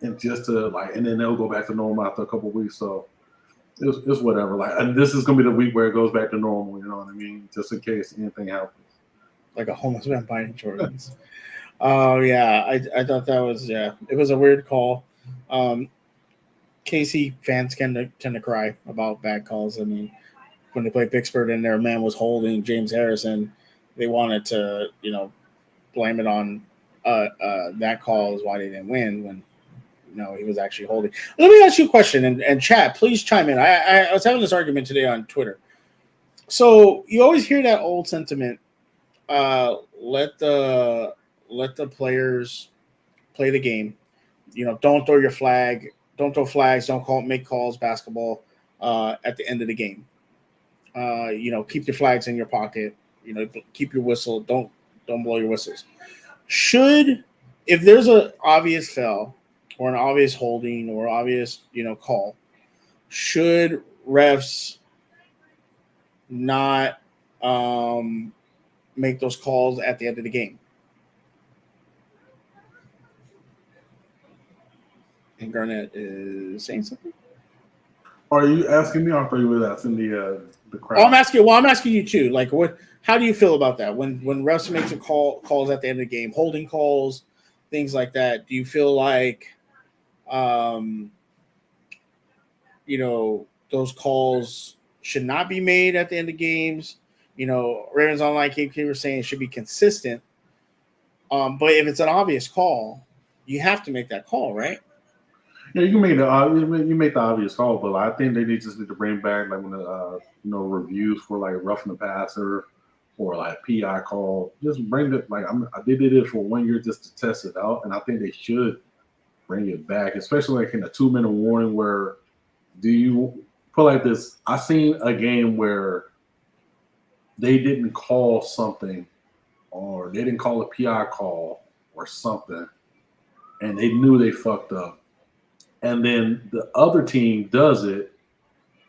and just to and then they'll go back to normal after a couple of weeks. So it's whatever. And this is gonna be the week where it goes back to normal. You know what I mean? Just in case anything happens. Like a homeless man buying Jordans. Oh yeah, I thought that was it was a weird call. KC fans tend to cry about bad calls. I mean, when they played Pittsburgh and their man was holding James Harrison, they wanted to blame it on that call is why they didn't win when he was actually holding. Let me ask you a question and chat. Please chime in. I was having this argument today on Twitter. So you always hear that old sentiment. Let the players play the game. Don't throw your flag. Don't throw flags. Don't make calls. Basketball at the end of the game. Keep your flags in your pocket. Keep your whistle. Don't blow your whistles. If there's an obvious foul or an obvious holding or obvious call, should refs not make those calls at the end of the game? And Garnett is saying something. Are you asking me, or are you asking the crowd? I'm asking you too. Like, what? How do you feel about that? When refs makes calls at the end of the game, holding calls, things like that. Do you feel like, those calls should not be made at the end of games? Ravens Online keep saying it should be consistent. But if it's an obvious call, you have to make that call, right? Yeah, you make the obvious call, but I think they just need to bring back when the reviews for roughing the passer or PI call. Just bring it they did it for 1 year just to test it out, and I think they should bring it back, especially in a 2-minute warning. Where do you put like this? I seen a game where they didn't call something, or they didn't call a PI call or something, and they knew they fucked up. And then the other team does it,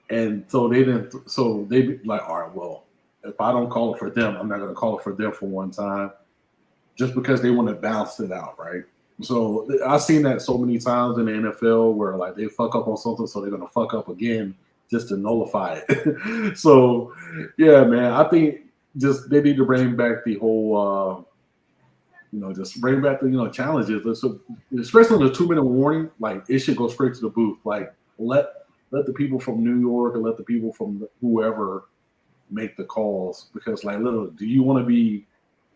and so they didn't. So they be like, all right, well, if I don't call it for them, I'm not going to call it for them for one time, just because they want to balance it out, right? So I've seen that so many times in the NFL where like they fuck up on something, so they're gonna fuck up again just to nullify it. So yeah, man, I think just they need to bring back the whole, just bring back the challenges. So especially the 2-minute warning, like it should go straight to the booth. Like let the people from New York and let the people from whoever make the calls because like literally, do you want to be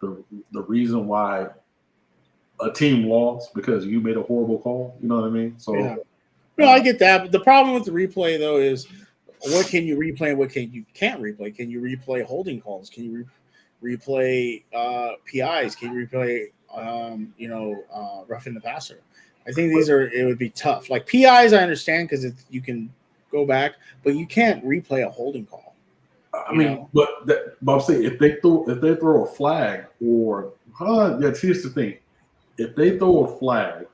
the reason why a team lost because you made a horrible call? You know what I mean? So Yeah. No, I get that. But the problem with the replay though is what can you replay and what you can't replay? Can you replay holding calls? Can you replay PIs? Can you replay roughing the passer? I think it would be tough. Like PIs, I understand because you can go back, but you can't replay a holding call. I mean, but I'm saying if they throw a flag or here's the thing: if they throw a flag,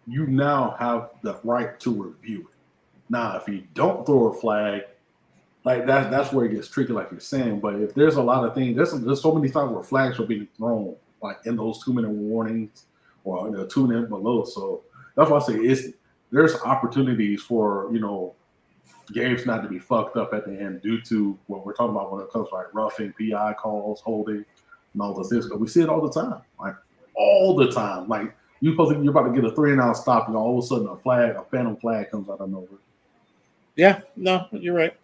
you now have the right to review it. Now, if you don't throw a flag, like that's where it gets tricky, like you're saying. But if there's a lot of things, there's so many times where flags are being thrown, like in those 2-minute warnings or 2 minutes below. So that's why I say there's opportunities for games not to be fucked up at the end due to what we're talking about when it comes to like roughing, PI calls, holding, and all this. Because we see it all the time, like all the time. Like you're about to get a 3-and-out stop, and all of a sudden a phantom flag comes out of nowhere. Yeah, no, you're right.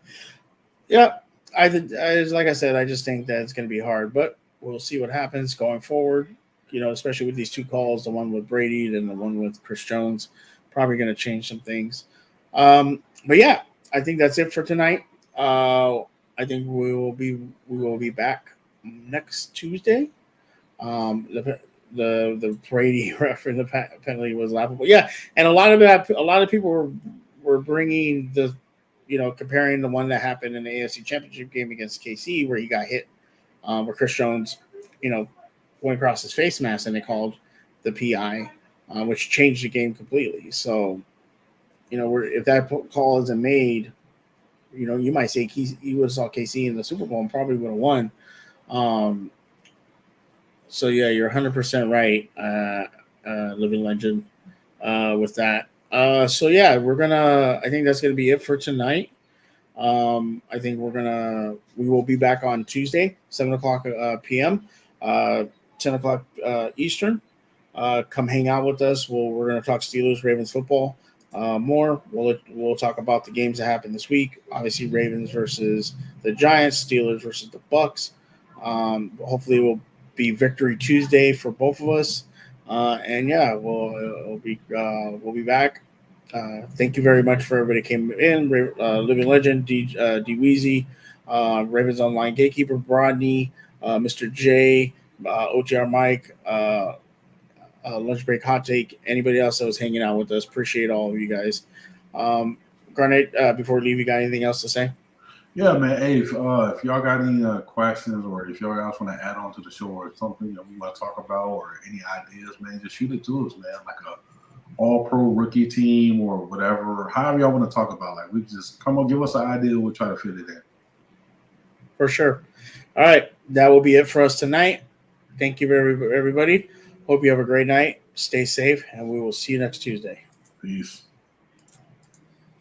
Yeah, like I said, I just think that it's going to be hard, but we'll see what happens going forward. Especially with these two calls, the one with Brady and the one with Chris Jones, probably going to change some things. But yeah, I think that's it for tonight. I think we will be back next Tuesday. The Brady reference, the penalty was laughable. Yeah, and a lot of people were bringing the, comparing the one that happened in the AFC Championship game against KC where he got hit, where Chris Jones, went across his face mask and they called the PI, which changed the game completely. So, if that call isn't made, you might say you would have saw KC in the Super Bowl and probably would have won. So yeah, you're 100% right, living legend, with that. So yeah, I think that's gonna be it for tonight. I think we will be back on Tuesday, 7:00 p.m., 10:00 Eastern. Come hang out with us. We're gonna talk Steelers, Ravens football more. We'll talk about the games that happened this week. Obviously, Ravens versus the Giants, Steelers versus the Bucks. Hopefully, we'll be Victory Tuesday for both of us. And yeah, we'll be back. Thank you very much for everybody came in. Living Legend, D Weezy, Ravens Online Gatekeeper, Brodney, Mr. J, OTR Mike, Lunch Break Hot Take, anybody else that was hanging out with us. Appreciate all of you guys. Garnet, before we leave, you got anything else to say? Yeah, man. Hey, if y'all got any questions or if y'all else want to add on to the show or something that we want to talk about or any ideas, man, just shoot it to us, man. Like a all-pro rookie team or whatever, however y'all want to talk about. Like we just come on, give us an idea. We'll try to fit it in. For sure. All right, that will be it for us tonight. Thank you, everybody. Hope you have a great night. Stay safe, and we will see you next Tuesday. Peace.